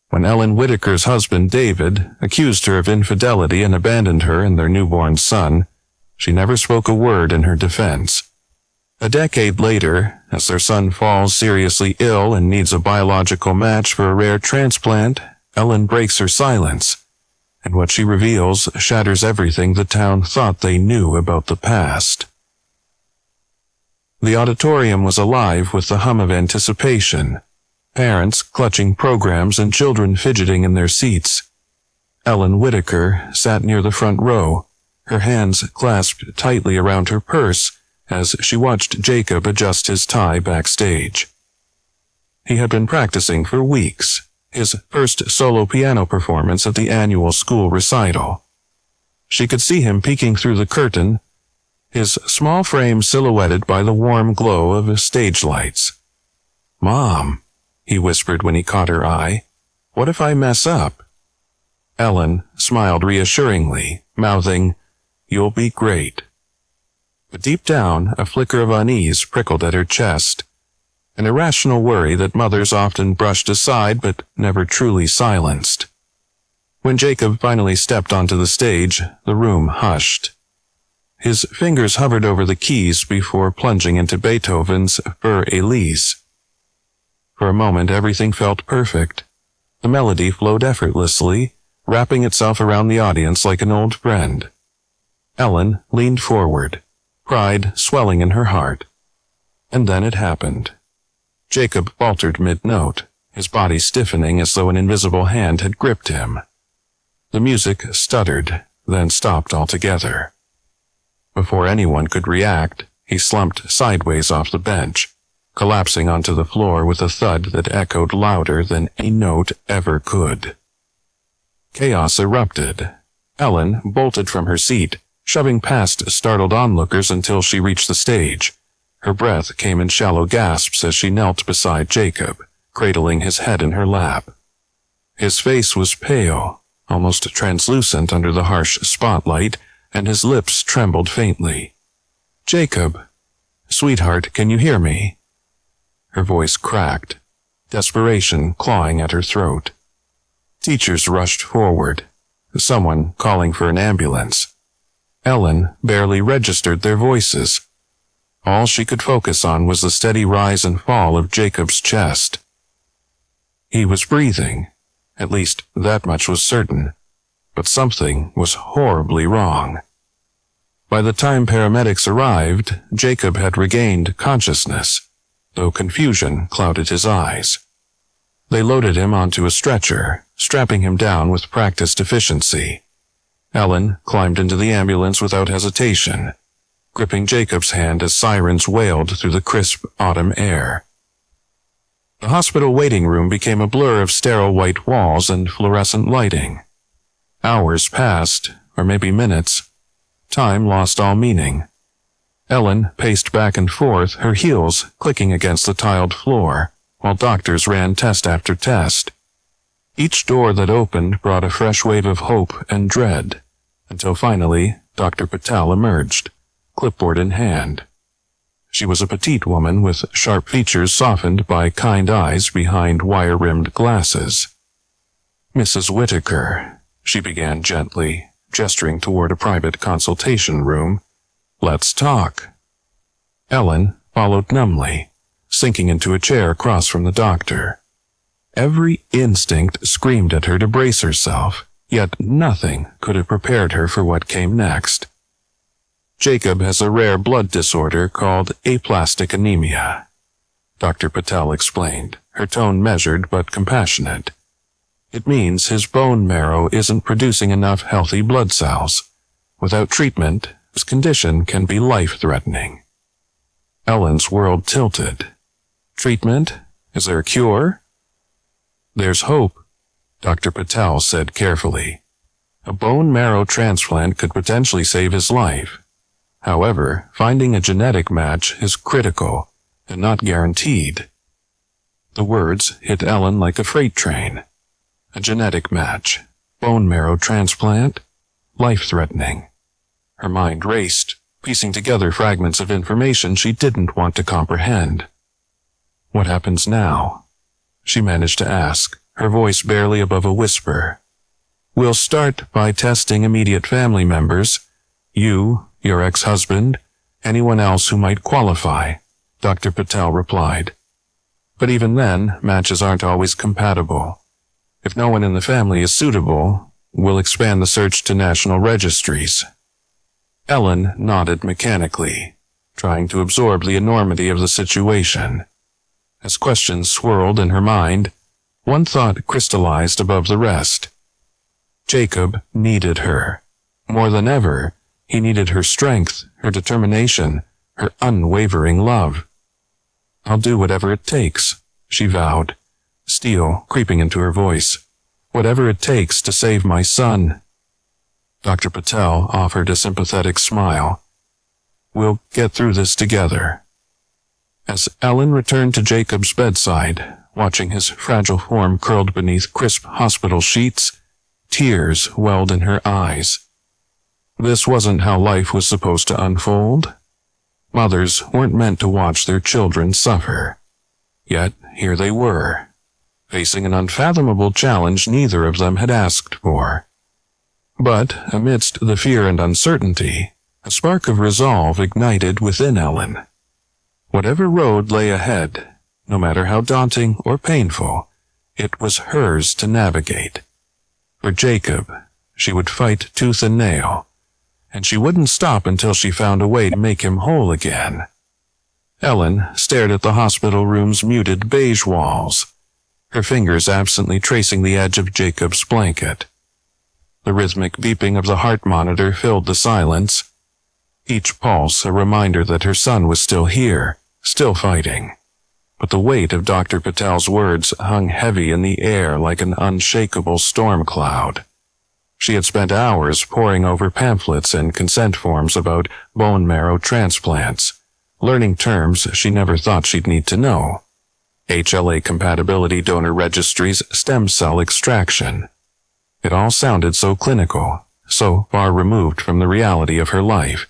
When Ellen Whitaker's husband David accused her of infidelity and abandoned her and their newborn son, she never spoke a word in her defense. A decade later, as their son falls seriously ill and needs a biological match for a rare transplant, Ellen breaks her silence, and what she reveals shatters everything the town thought they knew about the past. The auditorium was alive with the hum of anticipation, parents clutching programs and children fidgeting in their seats. Ellen Whitaker sat near the front row, her hands clasped tightly around her purse as she watched Jacob adjust his tie backstage. He had been practicing for weeks, his first solo piano performance at the annual school recital. She could see him peeking through the curtain, his small frame silhouetted by the warm glow of stage lights. "Mom," he whispered when he caught her eye, "what if I mess up?" Ellen smiled reassuringly, mouthing, "You'll be great." But deep down, a flicker of unease prickled at her chest, an irrational worry that mothers often brushed aside but never truly silenced. When Jacob finally stepped onto the stage, the room hushed. His fingers hovered over the keys before plunging into Beethoven's Für Elise. For a moment, everything felt perfect. The melody flowed effortlessly, wrapping itself around the audience like an old friend. Ellen leaned forward, pride swelling in her heart. And then it happened. Jacob faltered mid-note, his body stiffening as though an invisible hand had gripped him. The music stuttered, then stopped altogether. Before anyone could react, he slumped sideways off the bench, collapsing onto the floor with a thud that echoed louder than a note ever could. Chaos erupted. Ellen bolted from her seat, shoving past startled onlookers until she reached the stage. Her breath came in shallow gasps as she knelt beside Jacob, cradling his head in her lap. His face was pale, almost translucent under the harsh spotlight, and his lips trembled faintly. "Jacob, sweetheart, can you hear me?" Her voice cracked, desperation clawing at her throat. Teachers rushed forward, someone calling for an ambulance. Ellen barely registered their voices. All she could focus on was the steady rise and fall of Jacob's chest. He was breathing, at least that much was certain, but something was horribly wrong. By the time paramedics arrived, Jacob had regained consciousness, though confusion clouded his eyes. They loaded him onto a stretcher, strapping him down with practiced efficiency. Ellen climbed into the ambulance without hesitation, gripping Jacob's hand as sirens wailed through the crisp autumn air. The hospital waiting room became a blur of sterile white walls and fluorescent lighting. Hours passed, or maybe minutes. Time lost all meaning. Ellen paced back and forth, her heels clicking against the tiled floor, while doctors ran test after test. Each door that opened brought a fresh wave of hope and dread, until finally Dr. Patel emerged, clipboard in hand. She was a petite woman with sharp features softened by kind eyes behind wire-rimmed glasses. "Mrs. Whitaker," she began gently, gesturing toward a private consultation room. "Let's talk." Ellen followed numbly, sinking into a chair across from the doctor. Every instinct screamed at her to brace herself, yet nothing could have prepared her for what came next. "Jacob has a rare blood disorder called aplastic anemia," Dr. Patel explained, her tone measured but compassionate. "It means his bone marrow isn't producing enough healthy blood cells. Without treatment, his condition can be life-threatening." Ellen's world tilted. "Treatment? Is there a cure?" "There's hope," Dr. Patel said carefully. "A bone marrow transplant could potentially save his life. However, finding a genetic match is critical and not guaranteed." The words hit Ellen like a freight train. A genetic match, bone marrow transplant, life-threatening. Her mind raced, piecing together fragments of information she didn't want to comprehend. "What happens now?" she managed to ask, her voice barely above a whisper. "We'll start by testing immediate family members. You, your ex-husband, anyone else who might qualify," Dr. Patel replied. "But even then, matches aren't always compatible. If no one in the family is suitable, we'll expand the search to national registries." Ellen nodded mechanically, trying to absorb the enormity of the situation. As questions swirled in her mind, one thought crystallized above the rest. Jacob needed her. More than ever, he needed her strength, her determination, her unwavering love. "I'll do whatever it takes," she vowed, steel creeping into her voice. "Whatever it takes to save my son." Dr. Patel offered a sympathetic smile. "We'll get through this together." As Ellen returned to Jacob's bedside, watching his fragile form curled beneath crisp hospital sheets, tears welled in her eyes. This wasn't how life was supposed to unfold. Mothers weren't meant to watch their children suffer. Yet here they were, facing an unfathomable challenge neither of them had asked for. But amidst the fear and uncertainty, a spark of resolve ignited within Ellen. Whatever road lay ahead, no matter how daunting or painful, it was hers to navigate. For Jacob, she would fight tooth and nail, and she wouldn't stop until she found a way to make him whole again. Ellen stared at the hospital room's muted beige walls, her fingers absently tracing the edge of Jacob's blanket. The rhythmic beeping of the heart monitor filled the silence, each pulse a reminder that her son was still here, still fighting. But the weight of Dr. Patel's words hung heavy in the air like an unshakable storm cloud. She had spent hours poring over pamphlets and consent forms about bone marrow transplants, learning terms she never thought she'd need to know. HLA compatibility donor registries, stem cell extraction. It all sounded so clinical, so far removed from the reality of her life.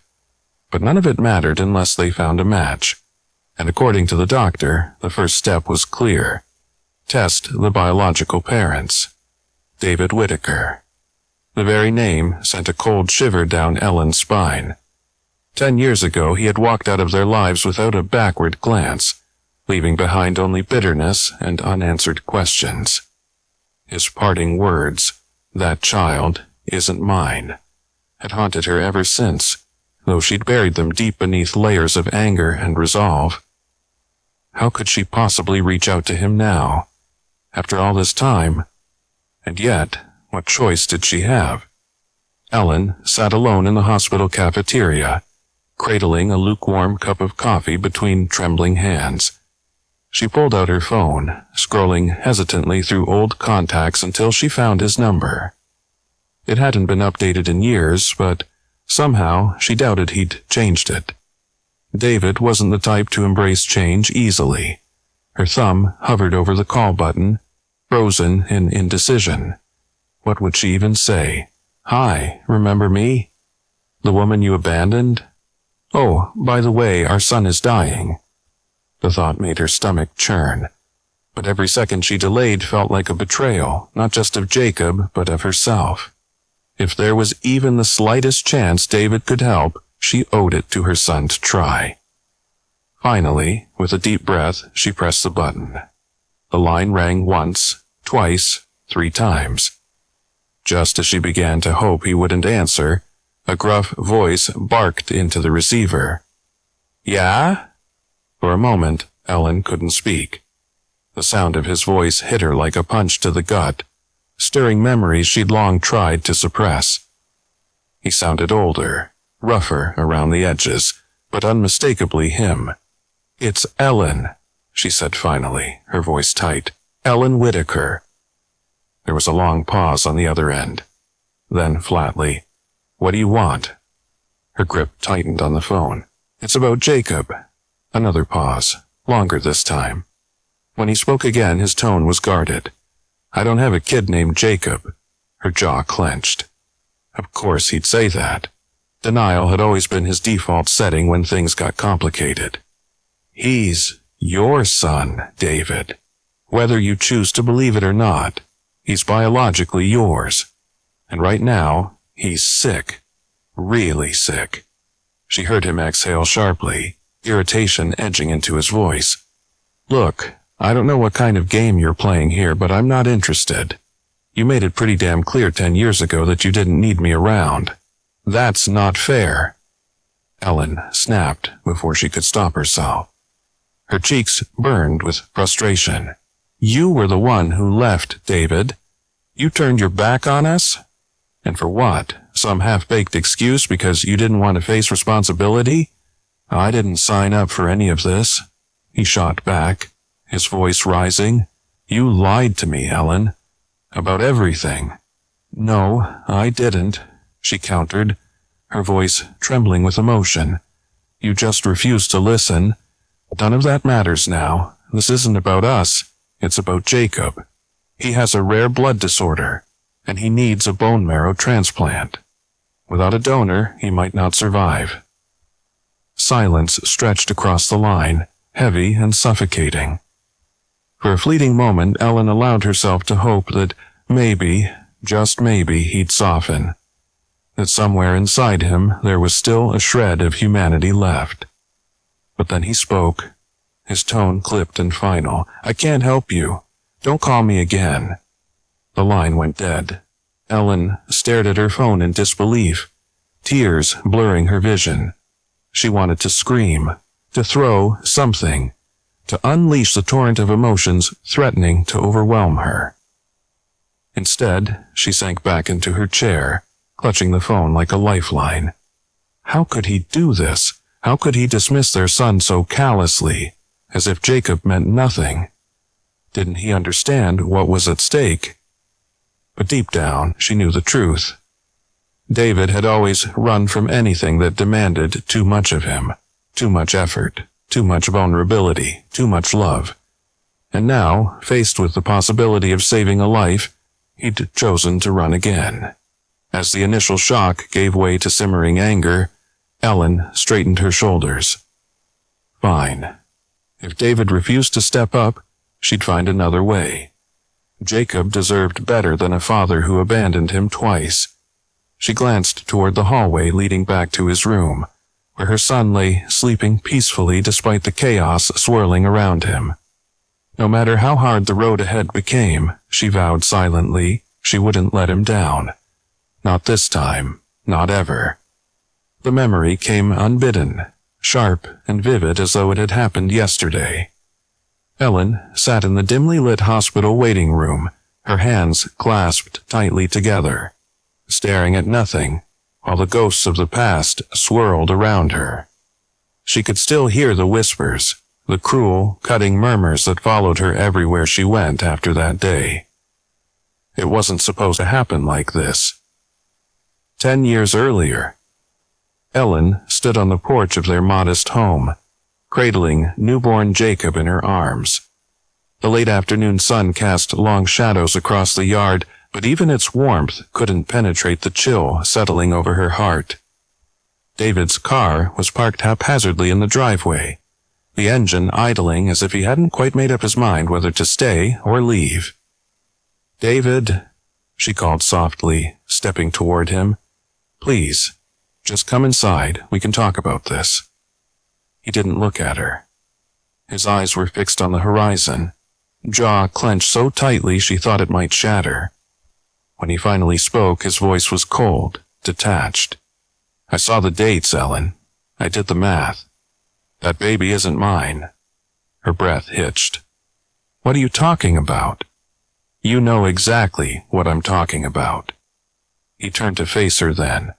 But none of it mattered unless they found a match. And according to the doctor, the first step was clear. Test the biological parents. David Whitaker. The very name sent a cold shiver down Ellen's spine. 10 years ago, he had walked out of their lives without a backward glance, leaving behind only bitterness and unanswered questions. His parting words, "That child isn't mine," had haunted her ever since, though she'd buried them deep beneath layers of anger and resolve. How could she possibly reach out to him now, after all this time? And yet, what choice did she have? Ellen sat alone in the hospital cafeteria, cradling a lukewarm cup of coffee between trembling hands. She pulled out her phone, scrolling hesitantly through old contacts until she found his number. It hadn't been updated in years, but somehow she doubted he'd changed it. David wasn't the type to embrace change easily. Her thumb hovered over the call button, frozen in indecision. What would she even say? "Hi, remember me? The woman you abandoned? Oh, by the way, our son is dying." The thought made her stomach churn. But every second she delayed felt like a betrayal, not just of Jacob, but of herself. If there was even the slightest chance David could help, she owed it to her son to try. Finally, with a deep breath, she pressed the button. The line rang once, twice, 3 times. Just as she began to hope he wouldn't answer, a gruff voice barked into the receiver. "Yeah?" For a moment, Ellen couldn't speak. The sound of his voice hit her like a punch to the gut, stirring memories she'd long tried to suppress. He sounded older, rougher around the edges, but unmistakably him. "It's Ellen," she said finally, her voice tight. "Ellen Whitaker." There was a long pause on the other end. Then, flatly, "What do you want?" Her grip tightened on the phone. "It's about Jacob." Another pause, longer this time. When he spoke again, his tone was guarded. "I don't have a kid named Jacob." Her jaw clenched. Of course he'd say that. Denial had always been his default setting when things got complicated. "He's your son, David. Whether you choose to believe it or not." He's biologically yours. And right now, he's sick. Really sick. She heard him exhale sharply, irritation edging into his voice. Look, I don't know what kind of game you're playing here, but I'm not interested. You made it pretty damn clear 10 years ago that you didn't need me around. That's not fair. Ellen snapped before she could stop herself. Her cheeks burned with frustration. You were the one who left, David. You turned your back on us? And for what? Some half-baked excuse because you didn't want to face responsibility? I didn't sign up for any of this. He shot back, his voice rising. You lied to me, Ellen. About everything. No, I didn't, she countered, her voice trembling with emotion. You just refused to listen. None of that matters now. This isn't about us. It's about Jacob. He has a rare blood disorder, and he needs a bone marrow transplant. Without a donor, he might not survive. Silence stretched across the line, heavy and suffocating. For a fleeting moment, Ellen allowed herself to hope that maybe, just maybe, he'd soften. That somewhere inside him there was still a shred of humanity left. But then he spoke, his tone clipped and final. I can't help you. Don't call me again. The line went dead. Ellen stared at her phone in disbelief, tears blurring her vision. She wanted to scream, to throw something, to unleash the torrent of emotions threatening to overwhelm her. Instead, she sank back into her chair, clutching the phone like a lifeline. How could he do this? How could he dismiss their son so callously, as if Jacob meant nothing? Didn't he understand what was at stake? But deep down, she knew the truth. David had always run from anything that demanded too much of him, too much effort, too much vulnerability, too much love. And now, faced with the possibility of saving a life, he'd chosen to run again. As the initial shock gave way to simmering anger, Ellen straightened her shoulders. Fine. If David refused to step up, she'd find another way. Jacob deserved better than a father who abandoned him twice. She glanced toward the hallway leading back to his room, where her son lay sleeping peacefully despite the chaos swirling around him. No matter how hard the road ahead became, she vowed silently, she wouldn't let him down. Not this time, not ever. The memory came unbidden, sharp and vivid as though it had happened yesterday. Ellen sat in the dimly lit hospital waiting room, her hands clasped tightly together, staring at nothing, while the ghosts of the past swirled around her. She could still hear the whispers, the cruel, cutting murmurs that followed her everywhere she went after that day. It wasn't supposed to happen like this. 10 years earlier, Ellen stood on the porch of their modest home, cradling newborn Jacob in her arms. The late afternoon sun cast long shadows across the yard, but even its warmth couldn't penetrate the chill settling over her heart. David's car was parked haphazardly in the driveway, the engine idling as if he hadn't quite made up his mind whether to stay or leave. David, she called softly, stepping toward him. Please, just come inside. We can talk about this. He didn't look at her. His eyes were fixed on the horizon, jaw clenched so tightly she thought it might shatter. When he finally spoke, his voice was cold, detached. I saw the dates, Ellen. I did the math. That baby isn't mine. Her breath hitched. What are you talking about? You know exactly what I'm talking about. He turned to face her then,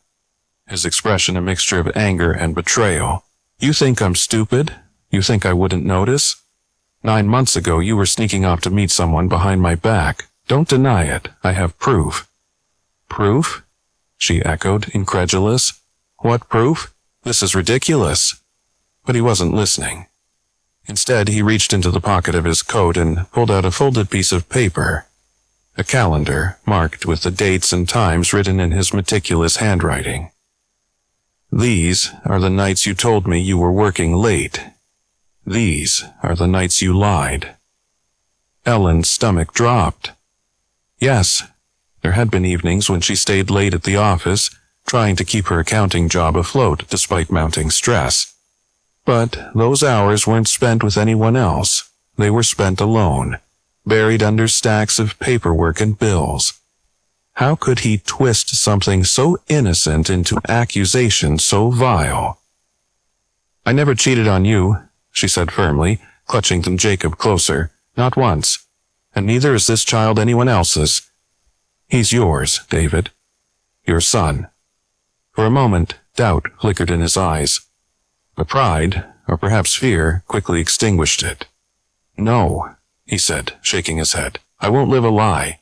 his expression a mixture of anger and betrayal. You think I'm stupid? You think I wouldn't notice? 9 months ago you were sneaking off to meet someone behind my back. Don't deny it. I have proof. Proof? She echoed, incredulous. What proof? This is ridiculous. But he wasn't listening. Instead, he reached into the pocket of his coat and pulled out a folded piece of paper. A calendar, marked with the dates and times written in his meticulous handwriting. These are the nights you told me you were working late. These are the nights you lied. Ellen's stomach dropped. Yes, there had been evenings when she stayed late at the office, trying to keep her accounting job afloat despite mounting stress. But those hours weren't spent with anyone else. They were spent alone, buried under stacks of paperwork and bills. How could he twist something so innocent into accusation so vile? "I never cheated on you," she said firmly, clutching Jacob closer. "Not once. And neither is this child anyone else's. He's yours, David. Your son." For a moment, doubt flickered in his eyes. But pride, or perhaps fear, quickly extinguished it. "No," he said, shaking his head. "I won't live a lie.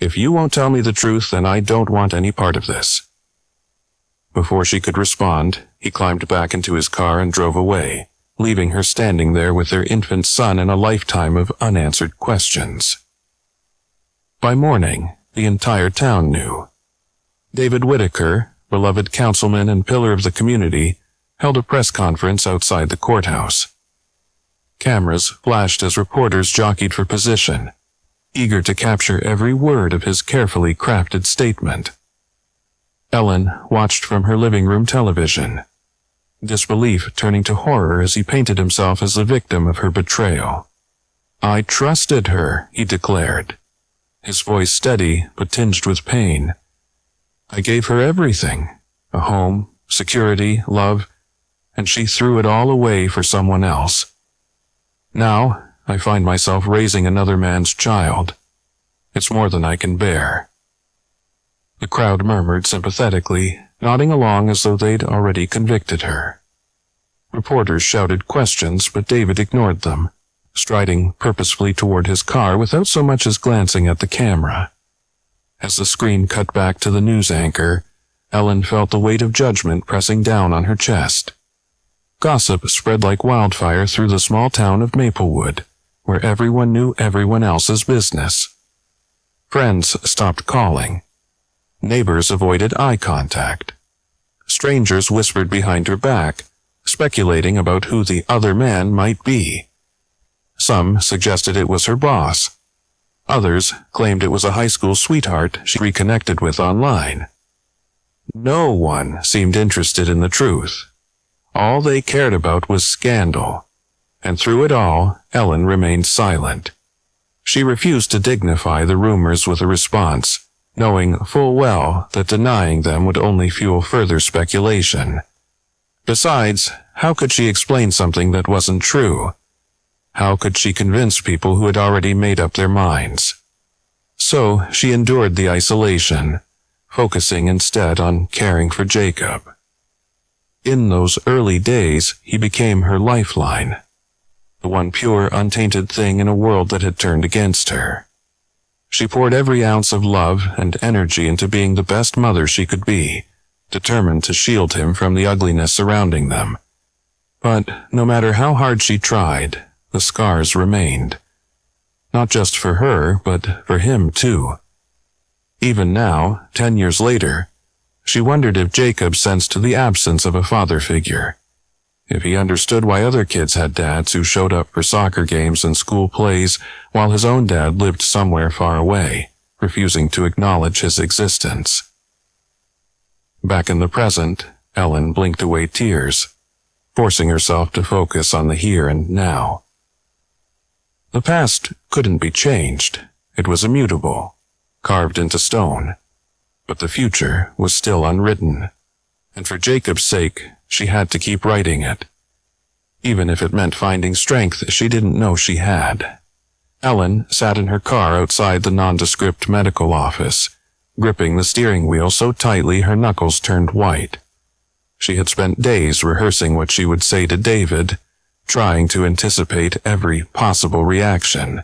If you won't tell me the truth, then I don't want any part of this." Before she could respond, he climbed back into his car and drove away, leaving her standing there with their infant son and a lifetime of unanswered questions. By morning, the entire town knew. David Whitaker, beloved councilman and pillar of the community, held a press conference outside the courthouse. Cameras flashed as reporters jockeyed for position, eager to capture every word of his carefully crafted statement. Ellen watched from her living room television, disbelief turning to horror as he painted himself as the victim of her betrayal. "I trusted her," he declared, his voice steady but tinged with pain. "I gave her everything, a home, security, love, and she threw it all away for someone else. Now, I find myself raising another man's child. It's more than I can bear." The crowd murmured sympathetically, nodding along as though they'd already convicted her. Reporters shouted questions, but David ignored them, striding purposefully toward his car without so much as glancing at the camera. As the screen cut back to the news anchor, Ellen felt the weight of judgment pressing down on her chest. Gossip spread like wildfire through the small town of Maplewood, where everyone knew everyone else's business. Friends stopped calling. Neighbors avoided eye contact. Strangers whispered behind her back, speculating about who the other man might be. Some suggested it was her boss. Others claimed it was a high school sweetheart she reconnected with online. No one seemed interested in the truth. All they cared about was scandal, and through it all, Ellen remained silent. She refused to dignify the rumors with a response, knowing full well that denying them would only fuel further speculation. Besides, how could she explain something that wasn't true? How could she convince people who had already made up their minds? So she endured the isolation, focusing instead on caring for Jacob. In those early days, he became her lifeline, the one pure, untainted thing in a world that had turned against her. She poured every ounce of love and energy into being the best mother she could be, determined to shield him from the ugliness surrounding them. But no matter how hard she tried, the scars remained. Not just for her, but for him too. Even now, 10 years later, she wondered if Jacob sensed the absence of a father figure. If he understood why other kids had dads who showed up for soccer games and school plays, while his own dad lived somewhere far away, refusing to acknowledge his existence. Back in the present, Ellen blinked away tears, forcing herself to focus on the here and now. The past couldn't be changed. It was immutable, carved into stone. But the future was still unwritten, and for Jacob's sake, she had to keep writing it, even if it meant finding strength she didn't know she had. Ellen sat in her car outside the nondescript medical office, gripping the steering wheel so tightly her knuckles turned white. She had spent days rehearsing what she would say to David, trying to anticipate every possible reaction.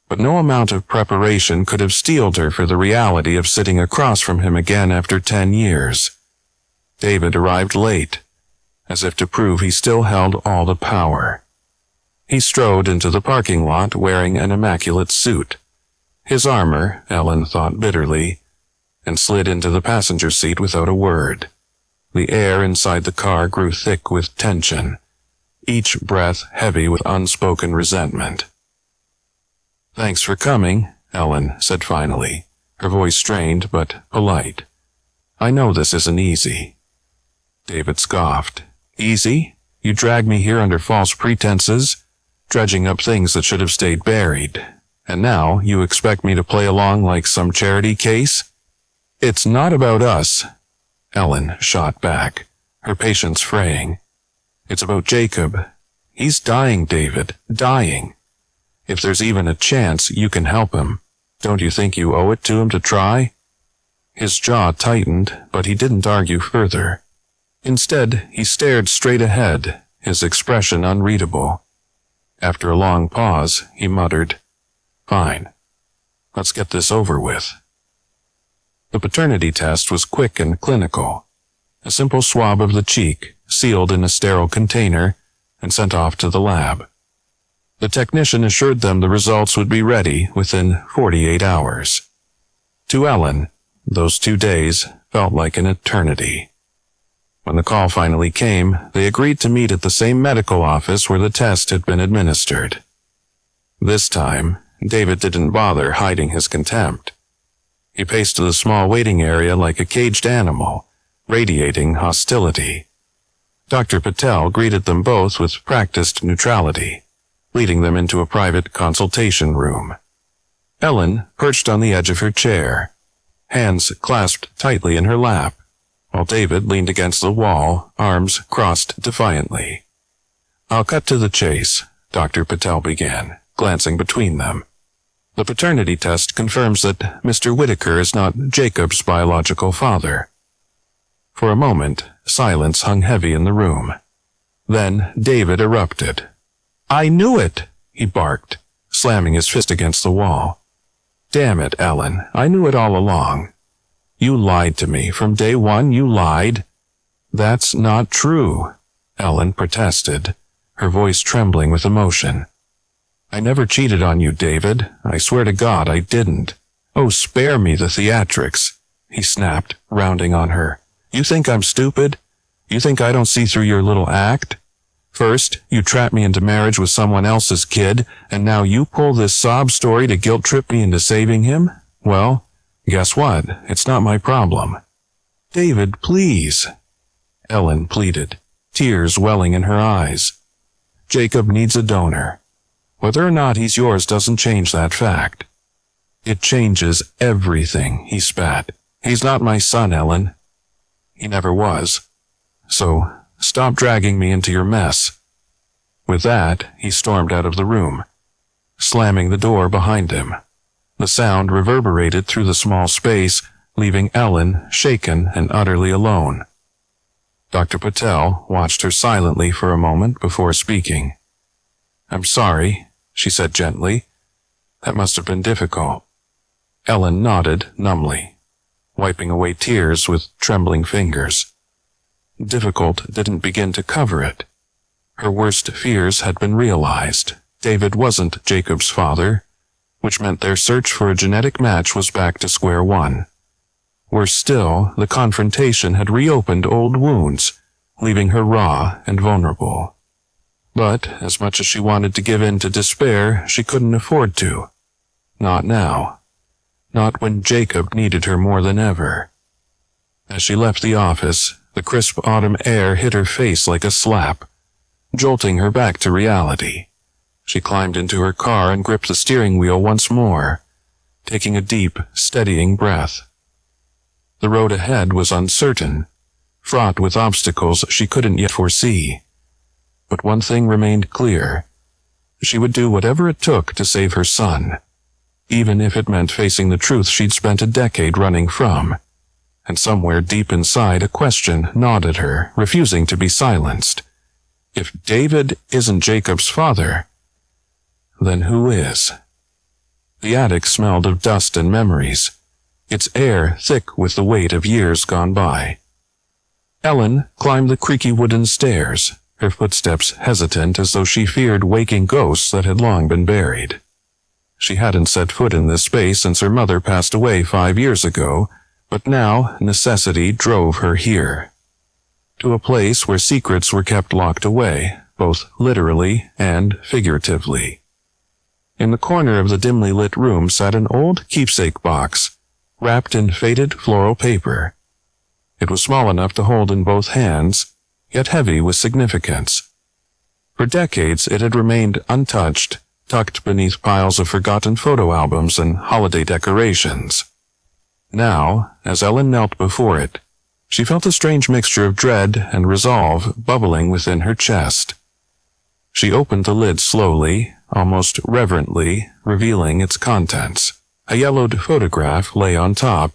But no amount of preparation could have steeled her for the reality of sitting across from him again after 10 years. David arrived late, as if to prove he still held all the power. He strode into the parking lot wearing an immaculate suit. His armor, Ellen thought bitterly, and slid into the passenger seat without a word. The air inside the car grew thick with tension, each breath heavy with unspoken resentment. "Thanks for coming," Ellen said finally, her voice strained but polite. "I know this isn't easy." David scoffed. "Easy? You dragged me here under false pretenses, dredging up things that should have stayed buried. And now you expect me to play along like some charity case?" "It's not about us," Ellen shot back, her patience fraying. "It's about Jacob. He's dying, David, dying. If there's even a chance you can help him, don't you think you owe it to him to try?" His jaw tightened, but he didn't argue further. Instead, he stared straight ahead, his expression unreadable. After a long pause, he muttered, "Fine. Let's get this over with." The paternity test was quick and clinical. A simple swab of the cheek, sealed in a sterile container, and sent off to the lab. The technician assured them the results would be ready within 48 hours. To Ellen, those 2 days felt like an eternity. When the call finally came, they agreed to meet at the same medical office where the test had been administered. This time, David didn't bother hiding his contempt. He paced the small waiting area like a caged animal, radiating hostility. Dr. Patel greeted them both with practiced neutrality, leading them into a private consultation room. Ellen perched on the edge of her chair, hands clasped tightly in her lap, while David leaned against the wall, arms crossed defiantly. "I'll cut to the chase," Dr. Patel began, glancing between them. "The paternity test confirms that Mr. Whitaker is not Jacob's biological father." For a moment, silence hung heavy in the room. Then David erupted. "I knew it!" he barked, slamming his fist against the wall. "Damn it, Ellen, I knew it all along. You lied to me. From day one, you lied." "That's not true," Ellen protested, her voice trembling with emotion. "I never cheated on you, David. I swear to God I didn't. Oh, spare me the theatrics," he snapped, rounding on her. "You think I'm stupid? You think I don't see through your little act? First, you trapped me into marriage with someone else's kid, and now you pull this sob story to guilt-trip me into saving him? Well, guess what? It's not my problem." "David, please," Ellen pleaded, tears welling in her eyes. "Jacob needs a donor. Whether or not he's yours doesn't change that fact." "It changes everything," he spat. "He's not my son, Ellen. He never was. So, stop dragging me into your mess." With that, he stormed out of the room, slamming the door behind him. The sound reverberated through the small space, leaving Ellen shaken and utterly alone. Dr. Patel watched her silently for a moment before speaking. "I'm sorry," she said gently. "That must have been difficult." Ellen nodded numbly, wiping away tears with trembling fingers. Difficult didn't begin to cover it. Her worst fears had been realized. David wasn't Jacob's father, which meant their search for a genetic match was back to square one. Worse still, the confrontation had reopened old wounds, leaving her raw and vulnerable. But, as much as she wanted to give in to despair, she couldn't afford to. Not now. Not when Jacob needed her more than ever. As she left the office, the crisp autumn air hit her face like a slap, jolting her back to reality. She climbed into her car and gripped the steering wheel once more, taking a deep, steadying breath. The road ahead was uncertain, fraught with obstacles she couldn't yet foresee. But one thing remained clear. She would do whatever it took to save her son, even if it meant facing the truth she'd spent a decade running from. And somewhere deep inside a question gnawed at her, refusing to be silenced. If David isn't Jacob's father, then who is? The attic smelled of dust and memories, its air thick with the weight of years gone by. Ellen climbed the creaky wooden stairs, her footsteps hesitant as though she feared waking ghosts that had long been buried. She hadn't set foot in this space since her mother passed away 5 years ago, but now necessity drove her here. To a place where secrets were kept locked away, both literally and figuratively. In the corner of the dimly lit room sat an old keepsake box, wrapped in faded floral paper. It was small enough to hold in both hands, yet heavy with significance. For decades it had remained untouched, tucked beneath piles of forgotten photo albums and holiday decorations. Now, as Ellen knelt before it, she felt a strange mixture of dread and resolve bubbling within her chest. She opened the lid slowly, almost reverently, revealing its contents. A yellowed photograph lay on top,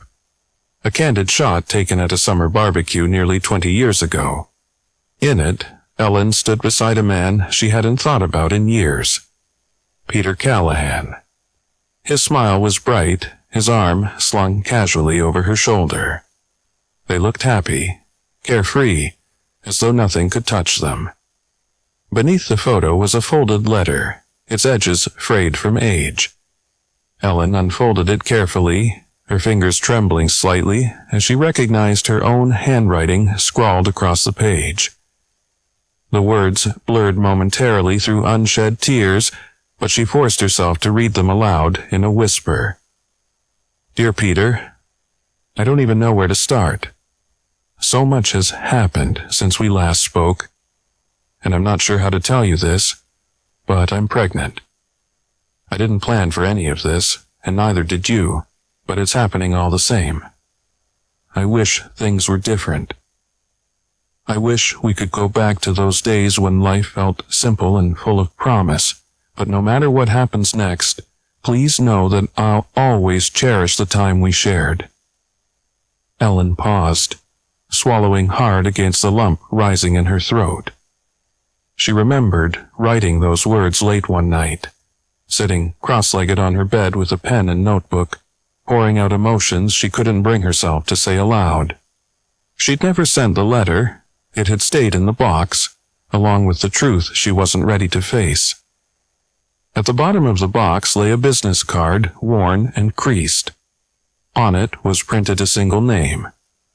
a candid shot taken at a summer barbecue nearly 20 years ago. In it, Ellen stood beside a man she hadn't thought about in years. Peter Callahan. His smile was bright, his arm slung casually over her shoulder. They looked happy, carefree, as though nothing could touch them. Beneath the photo was a folded letter, its edges frayed from age. Ellen unfolded it carefully, her fingers trembling slightly as she recognized her own handwriting scrawled across the page. The words blurred momentarily through unshed tears, but she forced herself to read them aloud in a whisper. Dear Peter, I don't even know where to start. So much has happened since we last spoke, and I'm not sure how to tell you this, but I'm pregnant. I didn't plan for any of this, and neither did you, but it's happening all the same. I wish things were different. I wish we could go back to those days when life felt simple and full of promise, but no matter what happens next, please know that I'll always cherish the time we shared. Ellen paused, swallowing hard against the lump rising in her throat. She remembered writing those words late one night, sitting cross-legged on her bed with a pen and notebook, pouring out emotions she couldn't bring herself to say aloud. She'd never sent the letter. It had stayed in the box, along with the truth she wasn't ready to face. At the bottom of the box lay a business card, worn and creased. On it was printed a single name,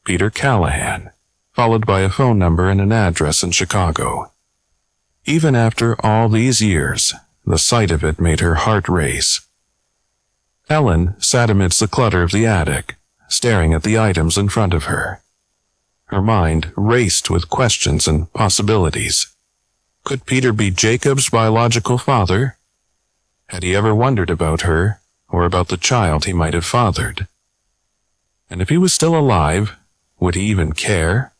Peter Callahan, followed by a phone number and an address in Chicago. Even after all these years, the sight of it made her heart race. Ellen sat amidst the clutter of the attic, staring at the items in front of her. Her mind raced with questions and possibilities. Could Peter be Jacob's biological father? Had he ever wondered about her, or about the child he might have fathered? And if he was still alive, would he even care?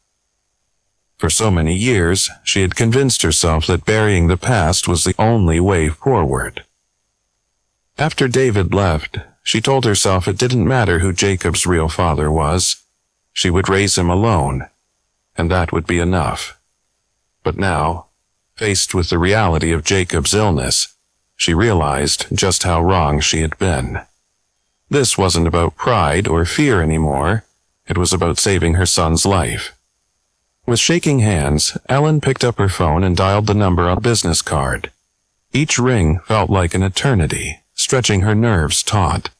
For so many years, she had convinced herself that burying the past was the only way forward. After David left, she told herself it didn't matter who Jacob's real father was. She would raise him alone, and that would be enough. But now, faced with the reality of Jacob's illness, she realized just how wrong she had been. This wasn't about pride or fear anymore. It was about saving her son's life. With shaking hands, Ellen picked up her phone and dialed the number on a business card. Each ring felt like an eternity, stretching her nerves taut.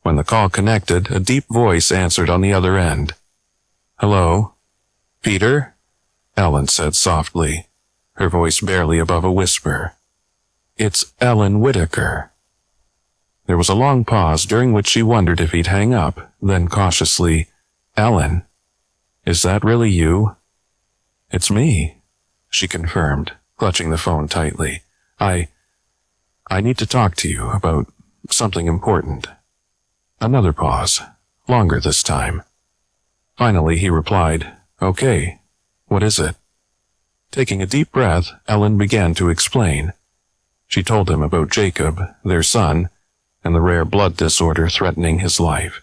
When the call connected, a deep voice answered on the other end. Hello? Peter? Ellen said softly, her voice barely above a whisper. It's Ellen Whitaker. There was a long pause during which she wondered if he'd hang up, then cautiously, Ellen, is that really you? It's me, she confirmed, clutching the phone tightly. I need to talk to you about something important. Another pause, longer this time. Finally, he replied, Okay, what is it? Taking a deep breath, Ellen began to explain. She told him about Jacob, their son, and the rare blood disorder threatening his life.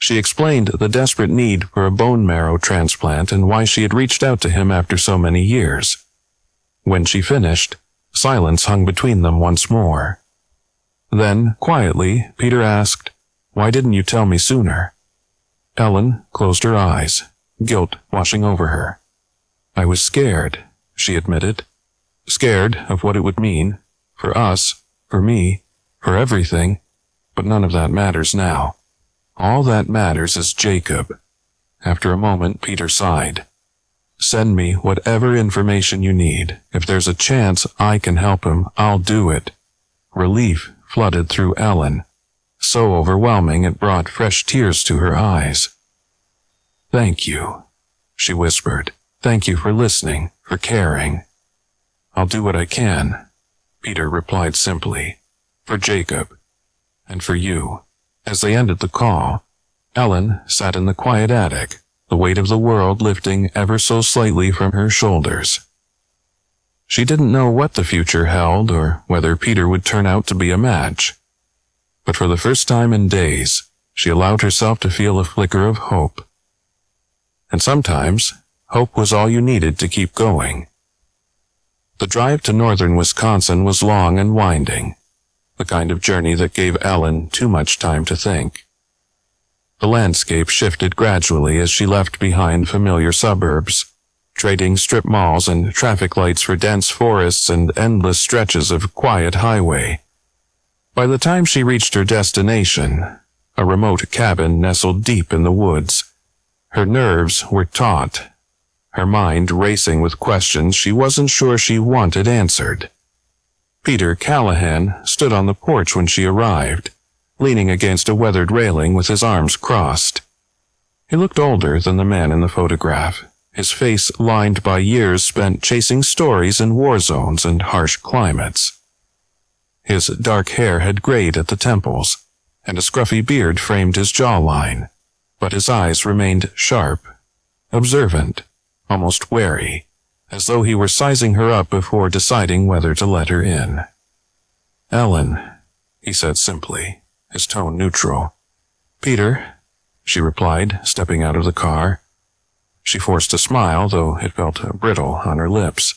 She explained the desperate need for a bone marrow transplant and why she had reached out to him after so many years. When she finished, silence hung between them once more. Then, quietly, Peter asked, Why didn't you tell me sooner? Ellen closed her eyes, guilt washing over her. I was scared, she admitted. Scared of what it would mean, for us, for me, for everything, but none of that matters now. All that matters is Jacob. After a moment, Peter sighed. Send me whatever information you need. If there's a chance I can help him, I'll do it. Relief flooded through Ellen, so overwhelming it brought fresh tears to her eyes. "Thank you," she whispered. "Thank you for listening, for caring." "I'll do what I can," Peter replied simply. "For Jacob. And for you." As they ended the call, Ellen sat in the quiet attic, the weight of the world lifting ever so slightly from her shoulders. She didn't know what the future held or whether Peter would turn out to be a match. But for the first time in days, she allowed herself to feel a flicker of hope. And sometimes, hope was all you needed to keep going. The drive to northern Wisconsin was long and winding, the kind of journey that gave Ellen too much time to think. The landscape shifted gradually as she left behind familiar suburbs, trading strip malls and traffic lights for dense forests and endless stretches of quiet highway. By the time she reached her destination, a remote cabin nestled deep in the woods, her nerves were taut, her mind racing with questions she wasn't sure she wanted answered. Peter Callahan stood on the porch when she arrived, leaning against a weathered railing with his arms crossed. He looked older than the man in the photograph, his face lined by years spent chasing stories in war zones and harsh climates. His dark hair had grayed at the temples, and a scruffy beard framed his jawline, but his eyes remained sharp, observant, almost wary, as though he were sizing her up before deciding whether to let her in. "Ellen," he said simply, his tone neutral. "Peter," she replied, stepping out of the car. She forced a smile, though it felt brittle on her lips.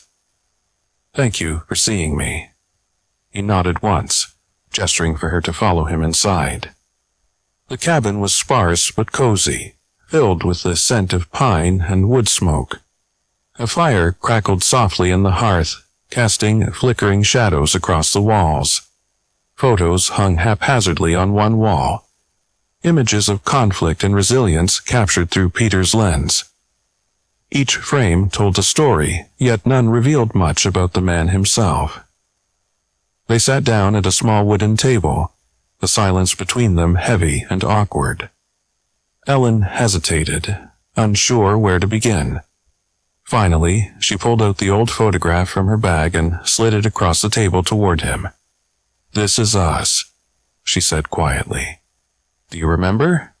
"Thank you for seeing me." He nodded once, gesturing for her to follow him inside. The cabin was sparse but cozy, filled with the scent of pine and wood smoke. A fire crackled softly in the hearth, casting flickering shadows across the walls. Photos hung haphazardly on one wall, images of conflict and resilience captured through Peter's lens. Each frame told a story, yet none revealed much about the man himself. They sat down at a small wooden table, the silence between them heavy and awkward. Ellen hesitated, unsure where to begin. Finally, she pulled out the old photograph from her bag and slid it across the table toward him. "This is us," she said quietly. "Do you remember?"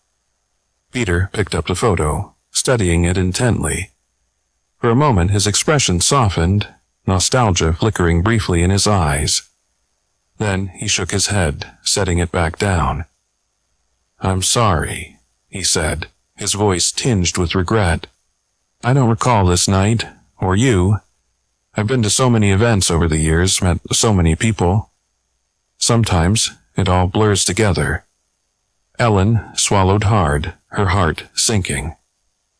Peter picked up the photo, studying it intently. For a moment his expression softened, nostalgia flickering briefly in his eyes. Then he shook his head, setting it back down. "I'm sorry," he said, his voice tinged with regret. "I don't recall this night, or you. I've been to so many events over the years, met so many people. Sometimes it all blurs together." Ellen swallowed hard, her heart sinking.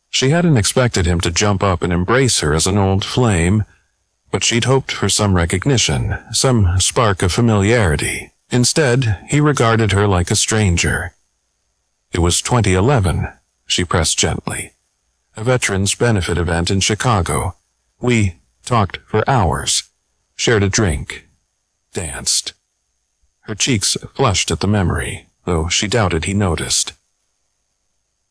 She hadn't expected him to jump up and embrace her as an old flame, but she'd hoped for some recognition, some spark of familiarity. Instead, he regarded her like a stranger. "It was 2011, she pressed gently. "A veterans benefit event in Chicago. We talked for hours, shared a drink, danced." Her cheeks flushed at the memory, though she doubted he noticed.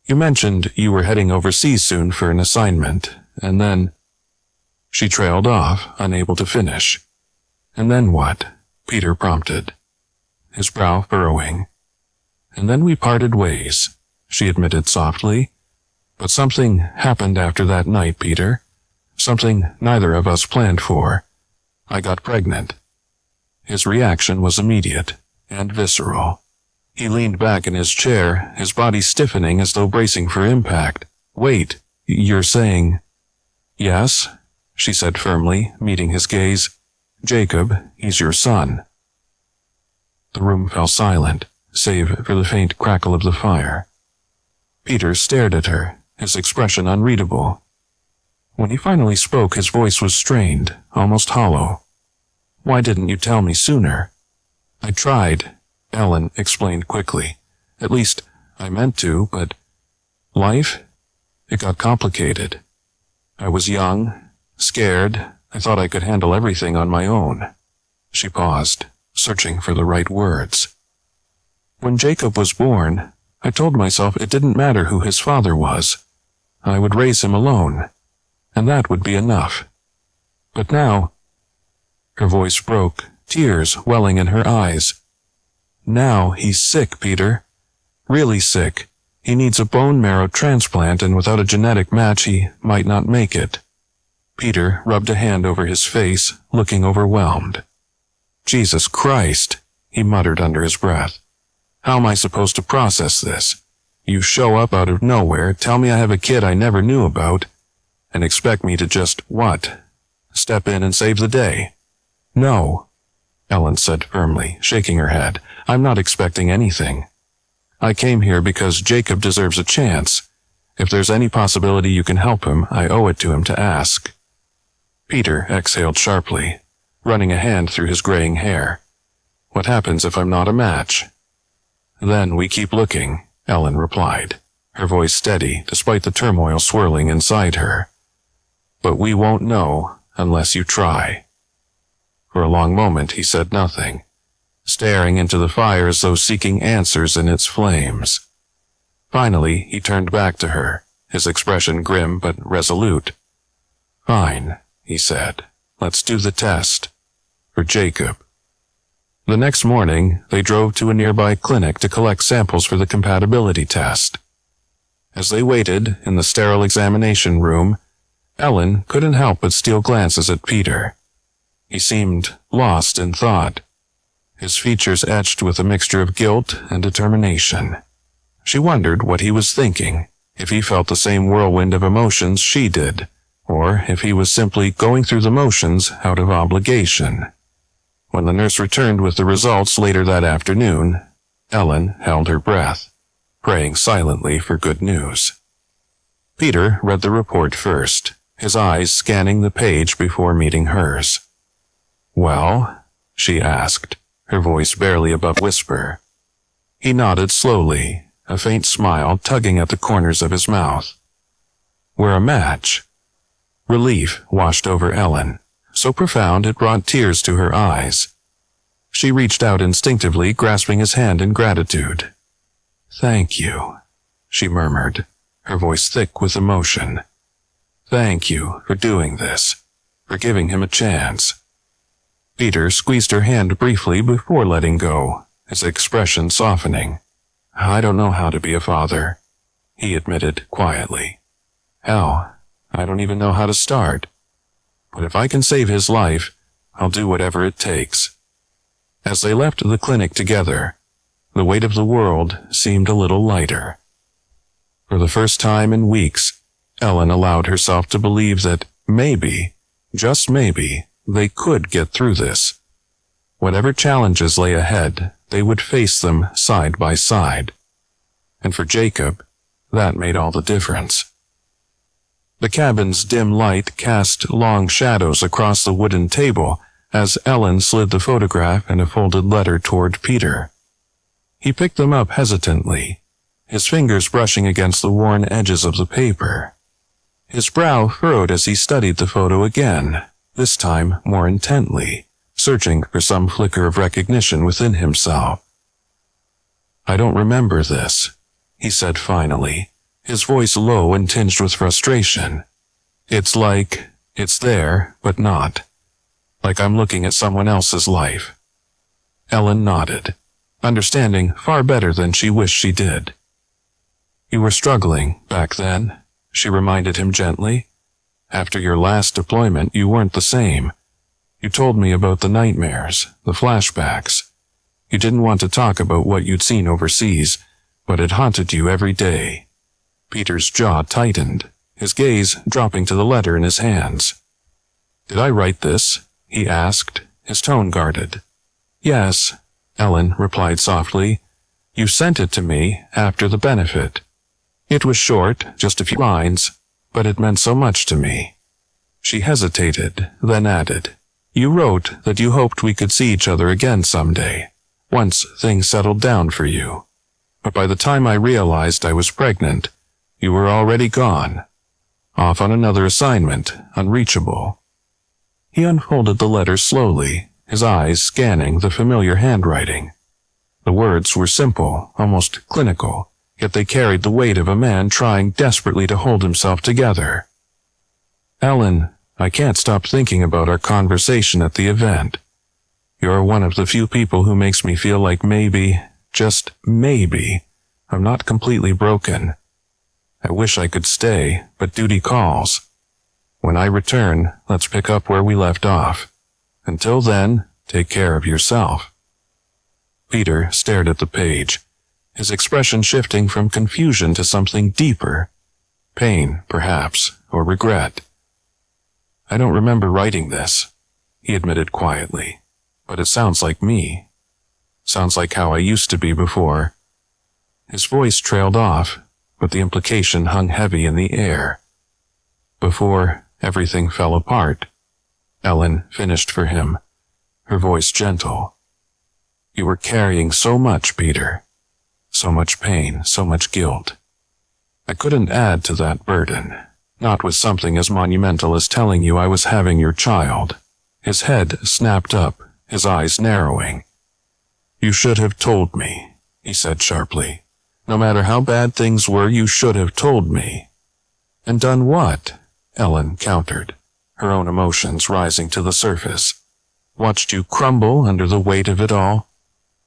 "You mentioned you were heading overseas soon for an assignment, and then—" She trailed off, unable to finish. "And then what?" Peter prompted, his brow furrowing. "And then we parted ways," she admitted softly. "But something happened after that night, Peter. Something neither of us planned for. I got pregnant." His reaction was immediate and visceral. He leaned back in his chair, his body stiffening as though bracing for impact. "Wait, you're saying—" "Yes," she said firmly, meeting his gaze. "Jacob, he's your son." The room fell silent, save for the faint crackle of the fire. Peter stared at her, his expression unreadable. When he finally spoke, his voice was strained, almost hollow. "Why didn't you tell me sooner?" "I tried," Ellen explained quickly. "At least, I meant to, but life? It got complicated. I was young, scared. I thought I could handle everything on my own." She paused, searching for the right words. When Jacob was born, I told myself it didn't matter who his father was. I would raise him alone, and that would be enough. But now, her voice broke, tears welling in her eyes. Now he's sick, Peter. Really sick. He needs a bone marrow transplant, and without a genetic match he might not make it. Peter rubbed a hand over his face, looking overwhelmed. Jesus Christ, he muttered under his breath. How am I supposed to process this? You show up out of nowhere, tell me I have a kid I never knew about, and expect me to just, what? Step in and save the day? No, Ellen said firmly, shaking her head. I'm not expecting anything. I came here because Jacob deserves a chance. If there's any possibility you can help him, I owe it to him to ask. Peter exhaled sharply, running a hand through his graying hair. What happens if I'm not a match? Then we keep looking, Ellen replied, her voice steady despite the turmoil swirling inside her. But we won't know unless you try. For a long moment he said nothing, staring into the fire as though seeking answers in its flames. Finally, he turned back to her, his expression grim but resolute. Fine, he said. Let's do the test. For Jacob. The next morning, they drove to a nearby clinic to collect samples for the compatibility test. As they waited in the sterile examination room, Ellen couldn't help but steal glances at Peter. He seemed lost in thought, his features etched with a mixture of guilt and determination. She wondered what he was thinking, if he felt the same whirlwind of emotions she did, or if he was simply going through the motions out of obligation. When the nurse returned with the results later that afternoon, Ellen held her breath, praying silently for good news. Peter read the report first, his eyes scanning the page before meeting hers. Well? She asked, her voice barely above whisper. He nodded slowly, a faint smile tugging at the corners of his mouth. We're a match. Relief washed over Ellen, so profound it brought tears to her eyes. She reached out instinctively, grasping his hand in gratitude. Thank you, she murmured, her voice thick with emotion. Thank you for doing this, for giving him a chance. Peter squeezed her hand briefly before letting go, his expression softening. I don't know how to be a father, he admitted quietly. Hell, I don't even know how to start. But if I can save his life, I'll do whatever it takes. As they left the clinic together, the weight of the world seemed a little lighter. For the first time in weeks, Ellen allowed herself to believe that maybe, just maybe, they could get through this. Whatever challenges lay ahead, they would face them side by side. And for Jacob, that made all the difference. The cabin's dim light cast long shadows across the wooden table as Ellen slid the photograph and a folded letter toward Peter. He picked them up hesitantly, his fingers brushing against the worn edges of the paper. His brow furrowed as he studied the photo again, this time more intently, searching for some flicker of recognition within himself. I don't remember this, he said finally, his voice low and tinged with frustration. It's like, it's there, but not. Like I'm looking at someone else's life. Ellen nodded, understanding far better than she wished she did. You were struggling back then, she reminded him gently. After your last deployment, you weren't the same. You told me about the nightmares, the flashbacks. You didn't want to talk about what you'd seen overseas, but it haunted you every day. Peter's jaw tightened, his gaze dropping to the letter in his hands. Did I write this? He asked, his tone guarded. Yes, Ellen replied softly. You sent it to me after the benefit. It was short, just a few lines, but it meant so much to me. She hesitated, then added, You wrote that you hoped we could see each other again someday, once things settled down for you. But by the time I realized I was pregnant, you were already gone, off on another assignment, unreachable. He unfolded the letter slowly, his eyes scanning the familiar handwriting. The words were simple, almost clinical, yet they carried the weight of a man trying desperately to hold himself together. Ellen, I can't stop thinking about our conversation at the event. You're one of the few people who makes me feel like maybe, just maybe, I'm not completely broken. I wish I could stay, but duty calls. When I return, let's pick up where we left off. Until then, take care of yourself. Peter stared at the page, his expression shifting from confusion to something deeper. Pain, perhaps, or regret. I don't remember writing this, he admitted quietly, but it sounds like me. Sounds like how I used to be before. His voice trailed off, but the implication hung heavy in the air. Before everything fell apart, Ellen finished for him, her voice gentle. You were carrying so much, Peter. So much pain, so much guilt. I couldn't add to that burden, not with something as monumental as telling you I was having your child. His head snapped up, his eyes narrowing. You should have told me, he said sharply. No matter how bad things were, you should have told me. And done what? Ellen countered, her own emotions rising to the surface. Watched you crumble under the weight of it all.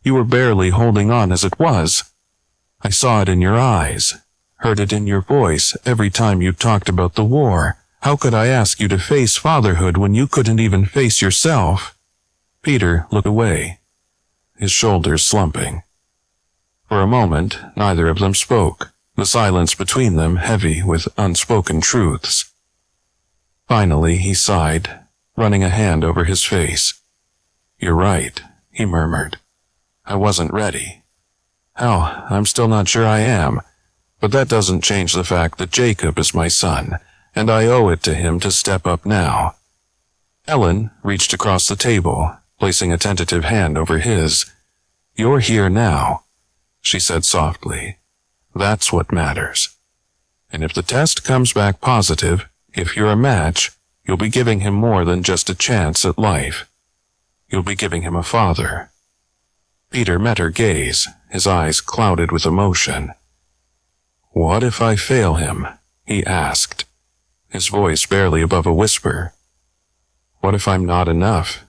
You were barely holding on as it was. I saw it in your eyes, heard it in your voice every time you talked about the war. How could I ask you to face fatherhood when you couldn't even face yourself? Peter looked away, his shoulders slumping. For a moment, neither of them spoke, the silence between them heavy with unspoken truths. Finally, he sighed, running a hand over his face. You're right, he murmured. I wasn't ready. Hell, I'm still not sure I am, but that doesn't change the fact that Jacob is my son, and I owe it to him to step up now. Ellen reached across the table, placing a tentative hand over his. You're here now, she said softly. That's what matters. And if the test comes back positive, if you're a match, you'll be giving him more than just a chance at life. You'll be giving him a father. Peter met her gaze, his eyes clouded with emotion. What if I fail him? He asked, his voice barely above a whisper. What if I'm not enough?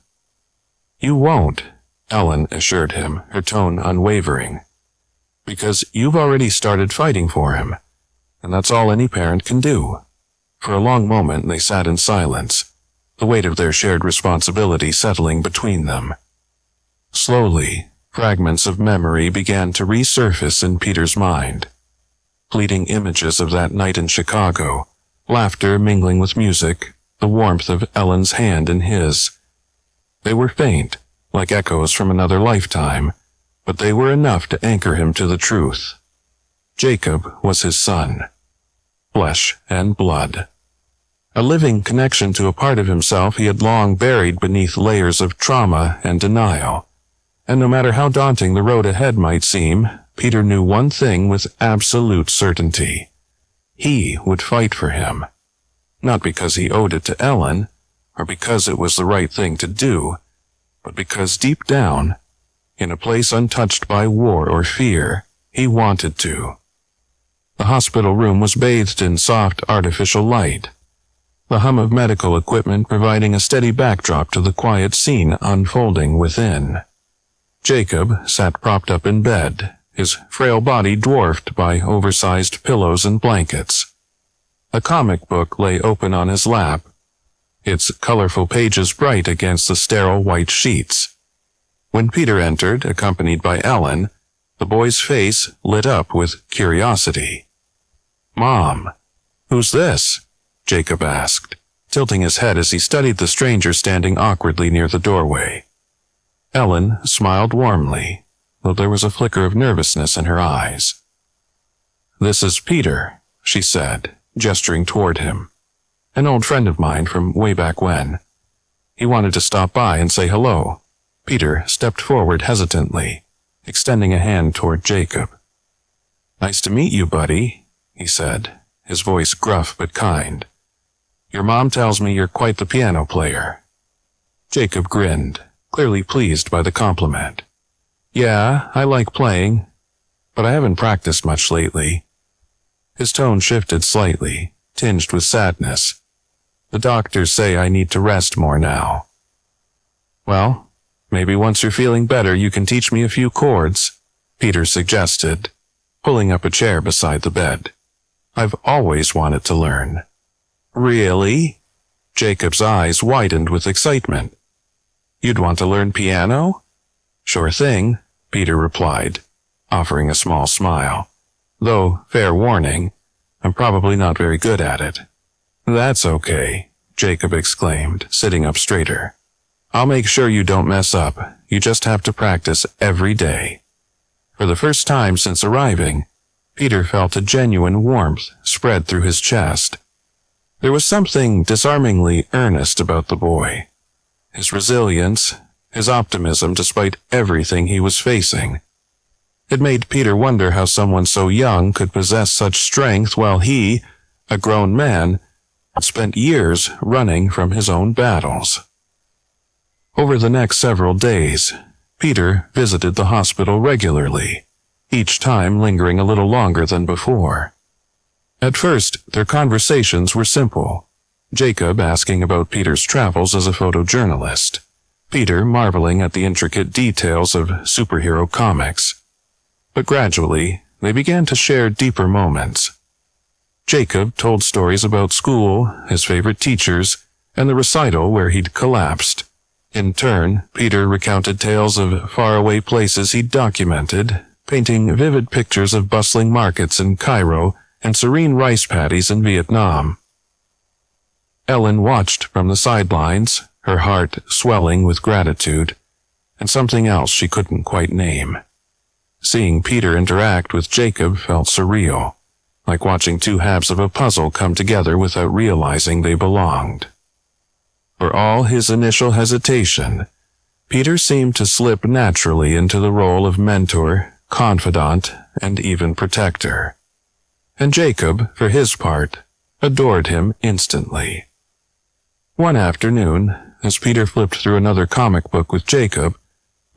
You won't, Ellen assured him, her tone unwavering. Because you've already started fighting for him, and that's all any parent can do. For a long moment they sat in silence, the weight of their shared responsibility settling between them. Slowly, fragments of memory began to resurface in Peter's mind. Fleeting images of that night in Chicago, laughter mingling with music, the warmth of Ellen's hand in his. They were faint, like echoes from another lifetime, but they were enough to anchor him to the truth. Jacob was his son, flesh and blood. A living connection to a part of himself he had long buried beneath layers of trauma and denial. And no matter how daunting the road ahead might seem, Peter knew one thing with absolute certainty. He would fight for him. Not because he owed it to Ellen, or because it was the right thing to do, but because deep down, in a place untouched by war or fear, he wanted to. The hospital room was bathed in soft artificial light, the hum of medical equipment providing a steady backdrop to the quiet scene unfolding within. Jacob sat propped up in bed, his frail body dwarfed by oversized pillows and blankets. A comic book lay open on his lap, its colorful pages bright against the sterile white sheets. When Peter entered, accompanied by Ellen, the boy's face lit up with curiosity. "Mom, who's this?" Jacob asked, tilting his head as he studied the stranger standing awkwardly near the doorway. Ellen smiled warmly, though there was a flicker of nervousness in her eyes. "This is Peter," she said, gesturing toward him. "An old friend of mine from way back when. He wanted to stop by and say hello." Peter stepped forward hesitantly, extending a hand toward Jacob. "Nice to meet you, buddy," he said, his voice gruff but kind. "Your mom tells me you're quite the piano player." Jacob grinned, clearly pleased by the compliment. "Yeah, I like playing, but I haven't practiced much lately." His tone shifted slightly, tinged with sadness. "The doctors say I need to rest more now." "Well, maybe once you're feeling better you can teach me a few chords," Peter suggested, pulling up a chair beside the bed. "I've always wanted to learn." "Really?" Jacob's eyes widened with excitement. "You'd want to learn piano?" "Sure thing," Peter replied, offering a small smile. "Though, fair warning, I'm probably not very good at it." "That's okay," Jacob exclaimed, sitting up straighter. "I'll make sure you don't mess up. You just have to practice every day." For the first time since arriving, Peter felt a genuine warmth spread through his chest. There was something disarmingly earnest about the boy. His resilience, his optimism despite everything he was facing. It made Peter wonder how someone so young could possess such strength while he, a grown man, spent years running from his own battles. Over the next several days, Peter visited the hospital regularly, each time lingering a little longer than before. At first, their conversations were simple, Jacob asking about Peter's travels as a photojournalist, Peter marveling at the intricate details of superhero comics. But gradually, they began to share deeper moments. Jacob told stories about school, his favorite teachers, and the recital where he'd collapsed. In turn, Peter recounted tales of faraway places he'd documented, painting vivid pictures of bustling markets in Cairo and serene rice paddies in Vietnam. Ellen watched from the sidelines, her heart swelling with gratitude, and something else she couldn't quite name. Seeing Peter interact with Jacob felt surreal, like watching two halves of a puzzle come together without realizing they belonged. For all his initial hesitation, Peter seemed to slip naturally into the role of mentor, confidant, and even protector. And Jacob, for his part, adored him instantly. One afternoon, as Peter flipped through another comic book with Jacob,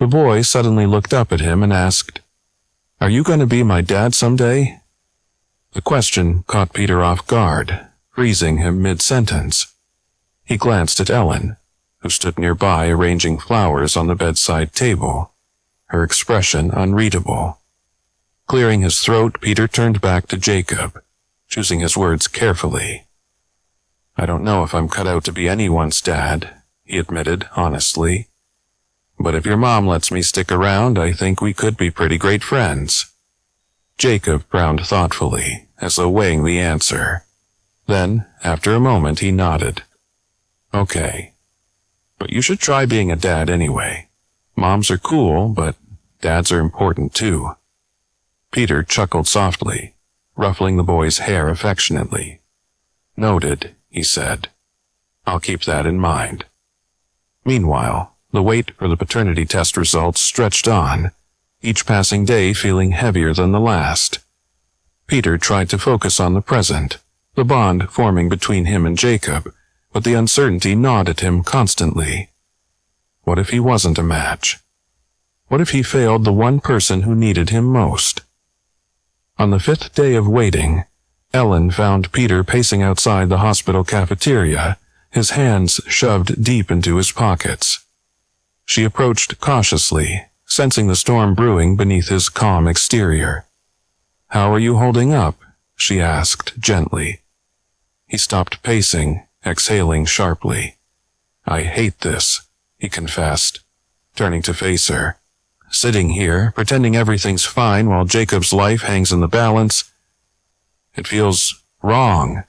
the boy suddenly looked up at him and asked, "Are you going to be my dad someday?" The question caught Peter off guard, freezing him mid-sentence. He glanced at Ellen, who stood nearby arranging flowers on the bedside table, her expression unreadable. Clearing his throat, Peter turned back to Jacob, choosing his words carefully. "I don't know if I'm cut out to be anyone's dad," he admitted honestly. "But if your mom lets me stick around, I think we could be pretty great friends." Jacob frowned thoughtfully, as though weighing the answer. Then, after a moment, he nodded. "Okay. But you should try being a dad anyway. Moms are cool, but dads are important too." Peter chuckled softly, ruffling the boy's hair affectionately. "Noted," he said. "I'll keep that in mind." Meanwhile, the wait for the paternity test results stretched on, each passing day feeling heavier than the last. Peter tried to focus on the present, the bond forming between him and Jacob, but the uncertainty gnawed at him constantly. What if he wasn't a match? What if he failed the one person who needed him most? On the 5th day of waiting, Ellen found Peter pacing outside the hospital cafeteria, his hands shoved deep into his pockets. She approached cautiously, sensing the storm brewing beneath his calm exterior. "How are you holding up?" she asked gently. He stopped pacing, exhaling sharply. "I hate this," he confessed, turning to face her. "Sitting here, pretending everything's fine while Jacob's life hangs in the balance. It feels wrong."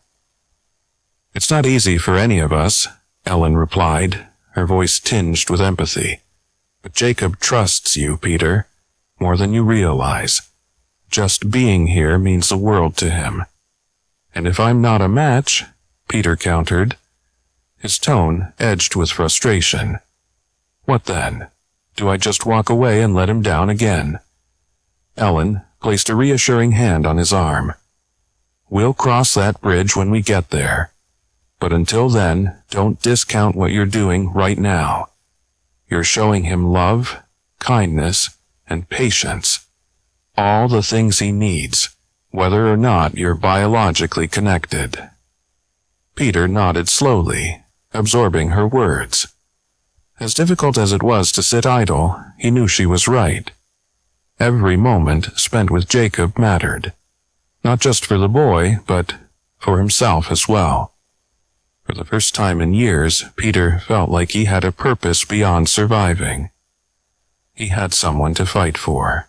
"It's not easy for any of us," Ellen replied, her voice tinged with empathy. "But Jacob trusts you, Peter, more than you realize. Just being here means the world to him." "And if I'm not a match," Peter countered, his tone edged with frustration. "What then? Do I just walk away and let him down again?" Ellen placed a reassuring hand on his arm. "We'll cross that bridge when we get there. But until then, don't discount what you're doing right now. You're showing him love, kindness, and patience. All the things he needs, whether or not you're biologically connected." Peter nodded slowly, absorbing her words. As difficult as it was to sit idle, he knew she was right. Every moment spent with Jacob mattered, not just for the boy, but for himself as well. For the first time in years, Peter felt like he had a purpose beyond surviving. He had someone to fight for.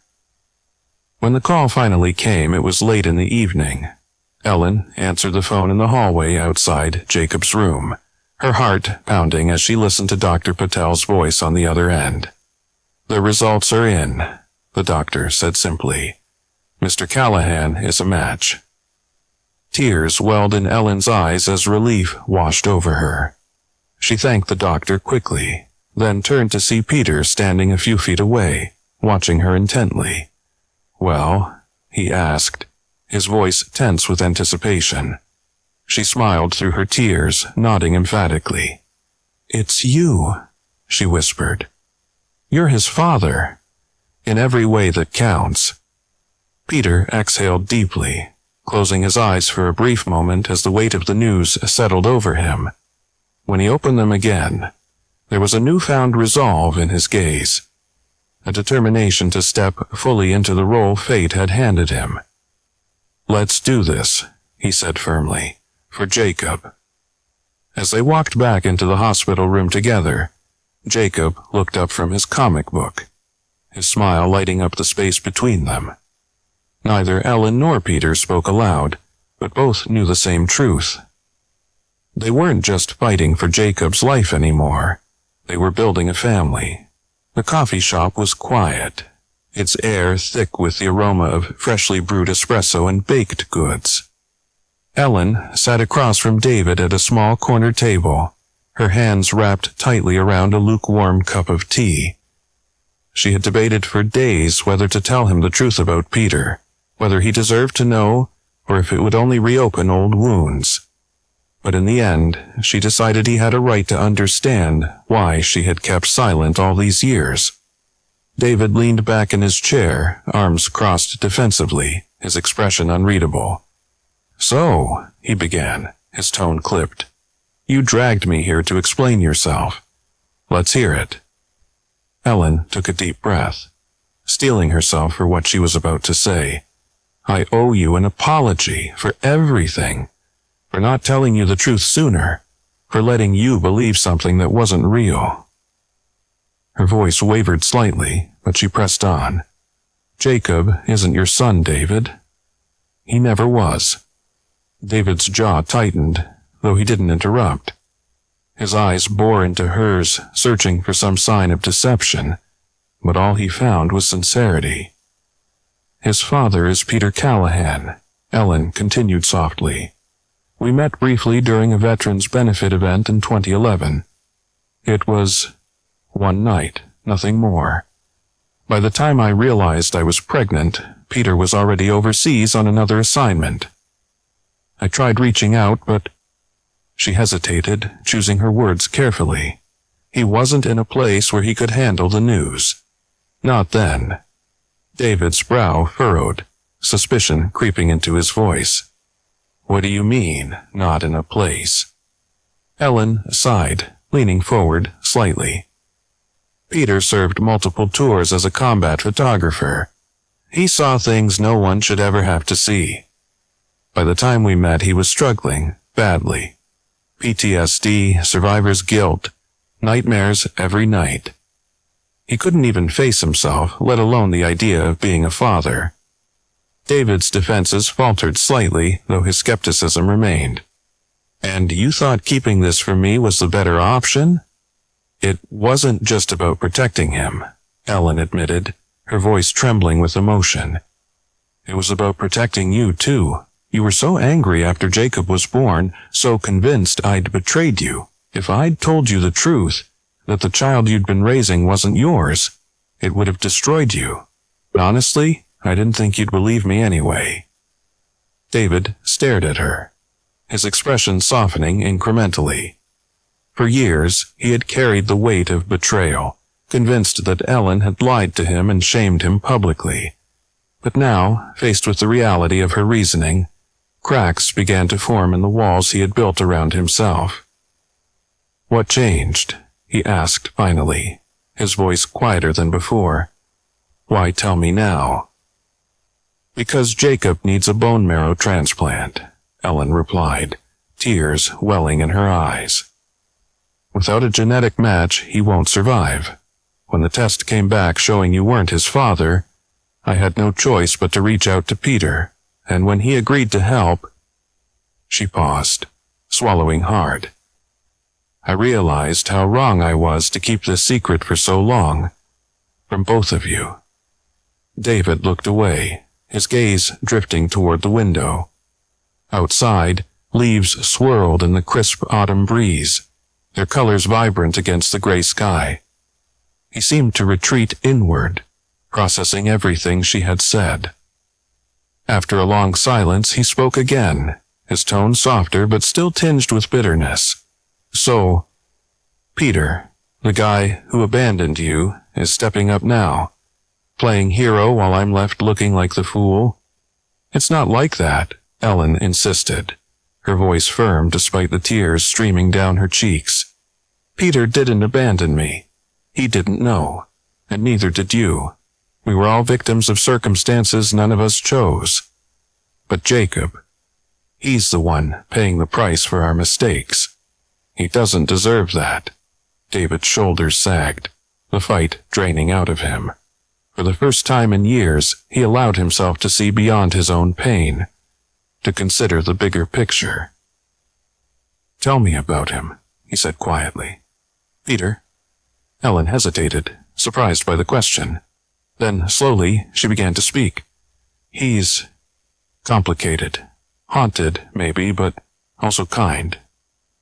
When the call finally came, it was late in the evening. Ellen answered the phone in the hallway outside Jacob's room, her heart pounding as she listened to Dr. Patel's voice on the other end. "The results are in," the doctor said simply. "Mr. Callahan is a match." Tears welled in Ellen's eyes as relief washed over her. She thanked the doctor quickly, then turned to see Peter standing a few feet away, watching her intently. "Well?" he asked, his voice tense with anticipation. She smiled through her tears, nodding emphatically. "It's you," she whispered. "You're his father, in every way that counts." Peter exhaled deeply, closing his eyes for a brief moment as the weight of the news settled over him. When he opened them again, there was a newfound resolve in his gaze, a determination to step fully into the role fate had handed him. "Let's do this," he said firmly, "for Jacob." As they walked back into the hospital room together, Jacob looked up from his comic book, his smile lighting up the space between them. Neither Ellen nor Peter spoke aloud, but both knew the same truth. They weren't just fighting for Jacob's life anymore. They were building a family. The coffee shop was quiet, its air thick with the aroma of freshly brewed espresso and baked goods. Ellen sat across from David at a small corner table, her hands wrapped tightly around a lukewarm cup of tea. She had debated for days whether to tell him the truth about Peter, whether he deserved to know, or if it would only reopen old wounds. But in the end, she decided he had a right to understand why she had kept silent all these years. David leaned back in his chair, arms crossed defensively, his expression unreadable. "So," he began, his tone clipped, "you dragged me here to explain yourself. Let's hear it." Ellen took a deep breath, steeling herself for what she was about to say. "I owe you an apology for everything, for not telling you the truth sooner, for letting you believe something that wasn't real." Her voice wavered slightly, but she pressed on. "Jacob isn't your son, David. He never was." David's jaw tightened, though he didn't interrupt. His eyes bore into hers, searching for some sign of deception, but all he found was sincerity. "His father is Peter Callahan," Ellen continued softly. "We met briefly during a veterans benefit event in 2011. It was one night, nothing more. By the time I realized I was pregnant, Peter was already overseas on another assignment. I tried reaching out, but..." She hesitated, choosing her words carefully. "He wasn't in a place where he could handle the news. Not then." David's brow furrowed, suspicion creeping into his voice. "What do you mean, not in a place?" Ellen sighed, leaning forward slightly. "Peter served multiple tours as a combat photographer. He saw things no one should ever have to see. By the time we met, he was struggling, badly. PTSD, survivor's guilt, nightmares every night. He couldn't even face himself, let alone the idea of being a father." David's defenses faltered slightly, though his skepticism remained. "And you thought keeping this from me was the better option?" "It wasn't just about protecting him," Ellen admitted, her voice trembling with emotion. "It was about protecting you, too. You were so angry after Jacob was born, so convinced I'd betrayed you. If I'd told you the truth, that the child you'd been raising wasn't yours, it would have destroyed you. Honestly, I didn't think you'd believe me anyway." David stared at her, his expression softening incrementally. For years, he had carried the weight of betrayal, convinced that Ellen had lied to him and shamed him publicly. But now, faced with the reality of her reasoning, cracks began to form in the walls he had built around himself. "What changed?" he asked finally, his voice quieter than before. "Why tell me now?" "Because Jacob needs a bone marrow transplant," Ellen replied, tears welling in her eyes. "Without a genetic match, he won't survive. When the test came back showing you weren't his father, I had no choice but to reach out to Peter, and when he agreed to help—" She paused, swallowing hard. "I realized how wrong I was to keep this secret for so long. From both of you." David looked away, his gaze drifting toward the window. Outside, leaves swirled in the crisp autumn breeze, their colors vibrant against the gray sky. He seemed to retreat inward, processing everything she had said. After a long silence, he spoke again, his tone softer but still tinged with bitterness. "So, Peter, the guy who abandoned you, is stepping up now, playing hero while I'm left looking like the fool?" "It's not like that," Ellen insisted, her voice firm despite the tears streaming down her cheeks. "Peter didn't abandon me. He didn't know, and neither did you. We were all victims of circumstances none of us chose. But Jacob, he's the one paying the price for our mistakes. He doesn't deserve that." David's shoulders sagged, the fight draining out of him. For the first time in years, he allowed himself to see beyond his own pain, to consider the bigger picture. "Tell me about him," he said quietly. "Peter?" Ellen hesitated, surprised by the question. Then, slowly, she began to speak. "He's complicated, haunted, maybe, but also kind,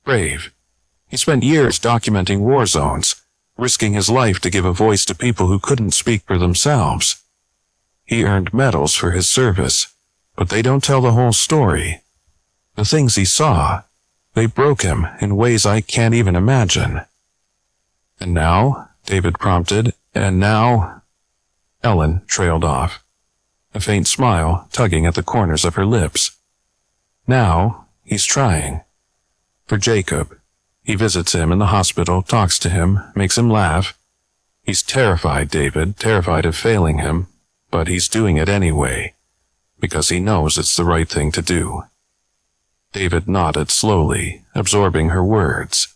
brave. He spent years documenting war zones, risking his life to give a voice to people who couldn't speak for themselves. He earned medals for his service, but they don't tell the whole story. The things he saw, they broke him in ways I can't even imagine." "And now?" David prompted. "And now?" Ellen trailed off, a faint smile tugging at the corners of her lips. "Now, he's trying. For Jacob. He visits him in the hospital, talks to him, makes him laugh. He's terrified, David, terrified of failing him, but he's doing it anyway, because he knows it's the right thing to do." David nodded slowly, absorbing her words.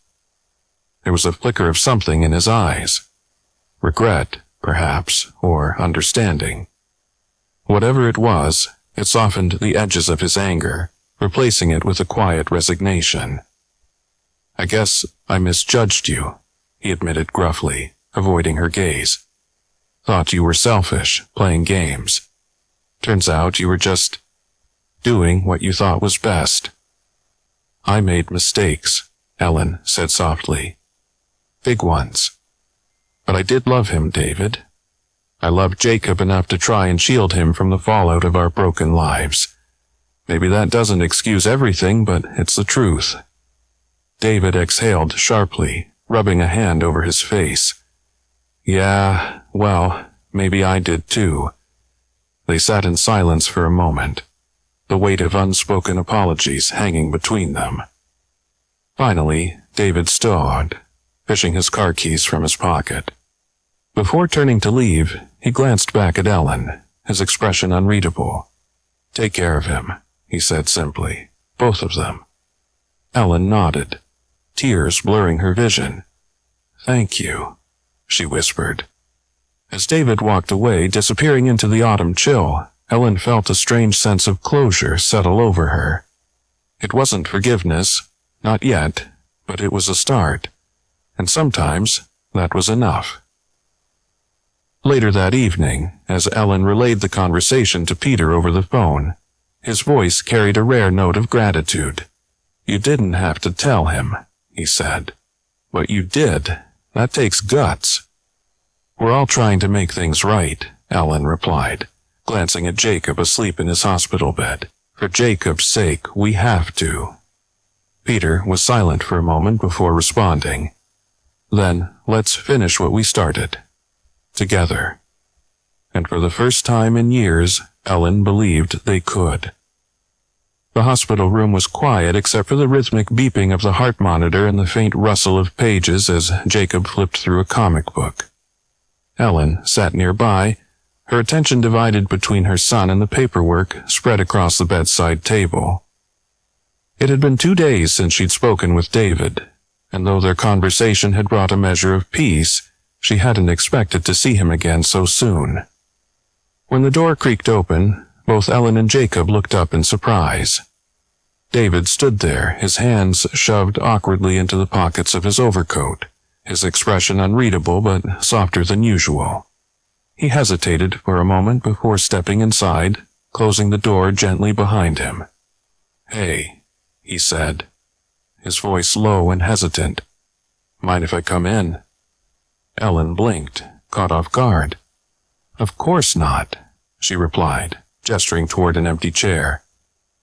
There was a flicker of something in his eyes. Regret, perhaps, or understanding. Whatever it was, it softened the edges of his anger, replacing it with a quiet resignation. "I guess I misjudged you," he admitted gruffly, avoiding her gaze. "Thought you were selfish, playing games. Turns out you were just doing what you thought was best." "I made mistakes," Ellen said softly. "Big ones. But I did love him, David. I loved Jacob enough to try and shield him from the fallout of our broken lives. Maybe that doesn't excuse everything, but it's the truth." David exhaled sharply, rubbing a hand over his face. "Yeah, well, maybe I did too." They sat in silence for a moment, the weight of unspoken apologies hanging between them. Finally, David stood, fishing his car keys from his pocket. Before turning to leave, he glanced back at Ellen, his expression unreadable. "Take care of him," he said simply. "Both of them." Ellen nodded, tears blurring her vision. "Thank you," she whispered. As David walked away, disappearing into the autumn chill, Ellen felt a strange sense of closure settle over her. It wasn't forgiveness, not yet, but it was a start. And sometimes that was enough. Later that evening, as Ellen relayed the conversation to Peter over the phone, his voice carried a rare note of gratitude. "You didn't have to tell him," he said. "But you did. That takes guts." "We're all trying to make things right," Ellen replied, glancing at Jacob asleep in his hospital bed. "For Jacob's sake, we have to." Peter was silent for a moment before responding. "Then let's finish what we started," together. And for the first time in years, Ellen believed they could. The hospital room was quiet except for the rhythmic beeping of the heart monitor and the faint rustle of pages as Jacob flipped through a comic book. Ellen sat nearby, her attention divided between her son and the paperwork spread across the bedside table. It had been 2 days since she'd spoken with David, and though their conversation had brought a measure of peace, she hadn't expected to see him again so soon. When the door creaked open, both Ellen and Jacob looked up in surprise. David stood there, his hands shoved awkwardly into the pockets of his overcoat, his expression unreadable but softer than usual. He hesitated for a moment before stepping inside, closing the door gently behind him. "Hey," he said, his voice low and hesitant. "Mind if I come in?" Ellen blinked, caught off guard. "Of course not," she replied, gesturing toward an empty chair.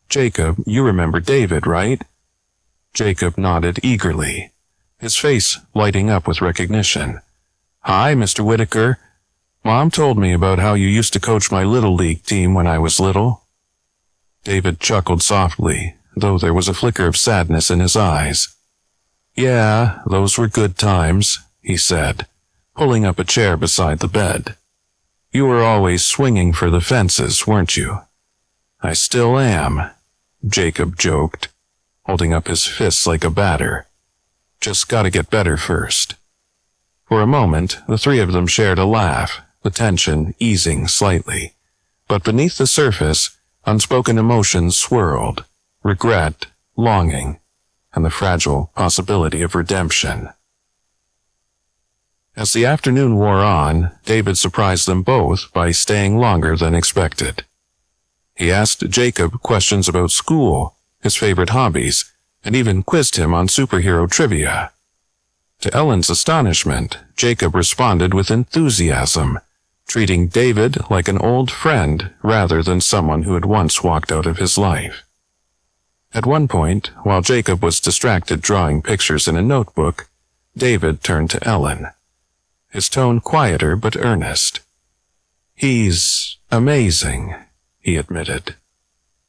"Jacob, you remember David, right?" Jacob nodded eagerly, his face lighting up with recognition. "Hi, Mr. Whitaker. Mom told me about how you used to coach my Little League team when I was little." David chuckled softly, though there was a flicker of sadness in his eyes. "Yeah, those were good times," he said, pulling up a chair beside the bed. "You were always swinging for the fences, weren't you?" "I still am," Jacob joked, holding up his fists like a batter. "Just gotta get better first." For a moment, the three of them shared a laugh, the tension easing slightly. But beneath the surface, unspoken emotions swirled, regret, longing, and the fragile possibility of redemption. As the afternoon wore on, David surprised them both by staying longer than expected. He asked Jacob questions about school, his favorite hobbies, and even quizzed him on superhero trivia. To Ellen's astonishment, Jacob responded with enthusiasm, treating David like an old friend rather than someone who had once walked out of his life. At one point, while Jacob was distracted drawing pictures in a notebook, David turned to Ellen, his tone quieter but earnest. "He's amazing," he admitted,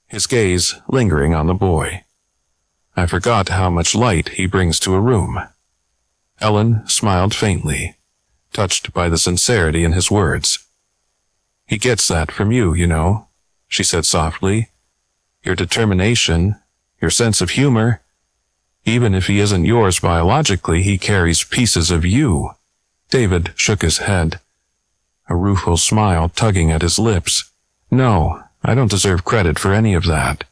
his gaze lingering on the boy. "I forgot how much light he brings to a room." Ellen smiled faintly, touched by the sincerity in his words. "He gets that from you, you know," she said softly. "Your determination, your sense of humor. Even if he isn't yours biologically, he carries pieces of you." David shook his head, a rueful smile tugging at his lips. "No, I don't deserve credit for any of that.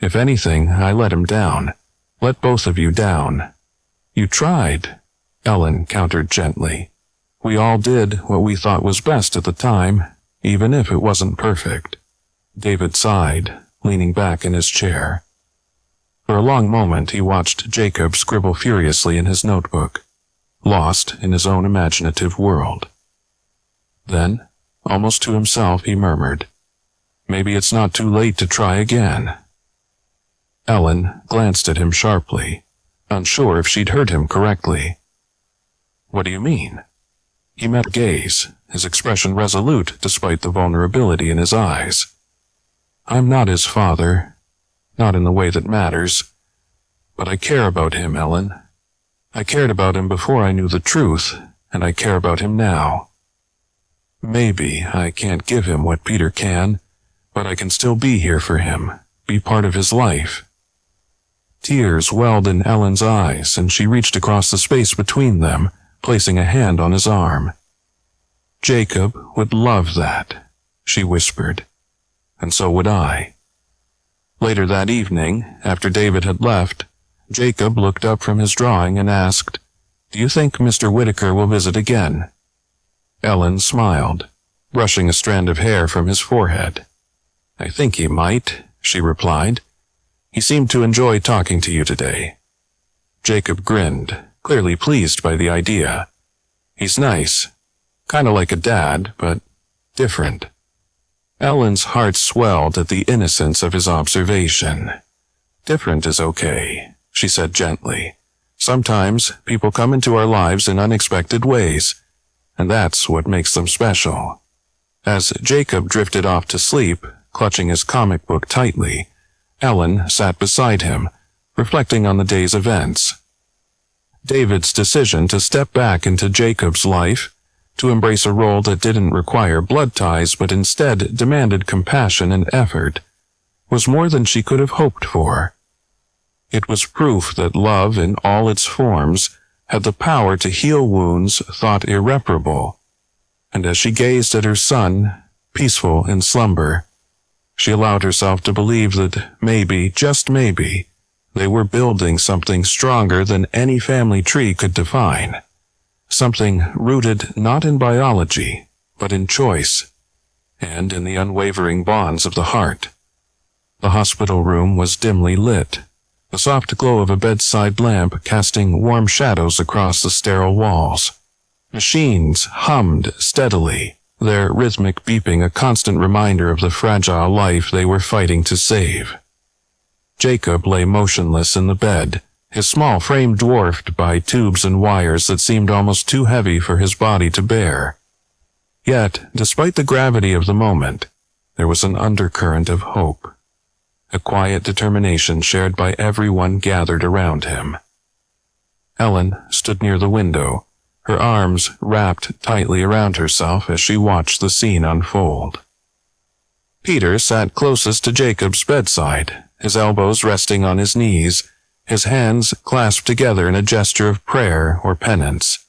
If anything, I let him down. Let both of you down." "You tried," Ellen countered gently. "We all did what we thought was best at the time, even if it wasn't perfect." David sighed, leaning back in his chair. For a long moment he watched Jacob scribble furiously in his notebook, lost in his own imaginative world. Then, almost to himself, he murmured, "Maybe it's not too late to try again." Ellen glanced at him sharply, unsure if she'd heard him correctly. "What do you mean?" He met gaze, his expression resolute despite the vulnerability in his eyes. "I'm not his father, not in the way that matters, but I care about him, Ellen. I cared about him before I knew the truth, and I care about him now. Maybe I can't give him what Peter can, but I can still be here for him, be part of his life." Tears welled in Ellen's eyes, and she reached across the space between them, placing a hand on his arm. "Jacob would love that," she whispered, "and so would I." Later that evening, after David had left, Jacob looked up from his drawing and asked, "Do you think Mr. Whitaker will visit again?" Ellen smiled, brushing a strand of hair from his forehead. "I think he might," she replied. "He seemed to enjoy talking to you today." Jacob grinned, clearly pleased by the idea. "He's nice. Kinda like a dad, but different." Ellen's heart swelled at the innocence of his observation. "Different is okay," she said gently. "Sometimes people come into our lives in unexpected ways, and that's what makes them special. As Jacob drifted off to sleep, clutching his comic book tightly, Ellen sat beside him, reflecting on the day's events. David's decision to step back into Jacob's life, to embrace a role that didn't require blood ties but instead demanded compassion and effort, was more than she could have hoped for. It was proof that love in all its forms had the power to heal wounds thought irreparable, and as she gazed at her son, peaceful in slumber, she allowed herself to believe that maybe, just maybe, they were building something stronger than any family tree could define. Something rooted not in biology, but in choice, and in the unwavering bonds of the heart. The hospital room was dimly lit, the soft glow of a bedside lamp casting warm shadows across the sterile walls. Machines hummed steadily, their rhythmic beeping a constant reminder of the fragile life they were fighting to save. Jacob lay motionless in the bed, his small frame dwarfed by tubes and wires that seemed almost too heavy for his body to bear. Yet, despite the gravity of the moment, there was an undercurrent of hope, a quiet determination shared by everyone gathered around him. Ellen stood near the window, her arms wrapped tightly around herself as she watched the scene unfold. Peter sat closest to Jacob's bedside, his elbows resting on his knees, his hands clasped together in a gesture of prayer or penance.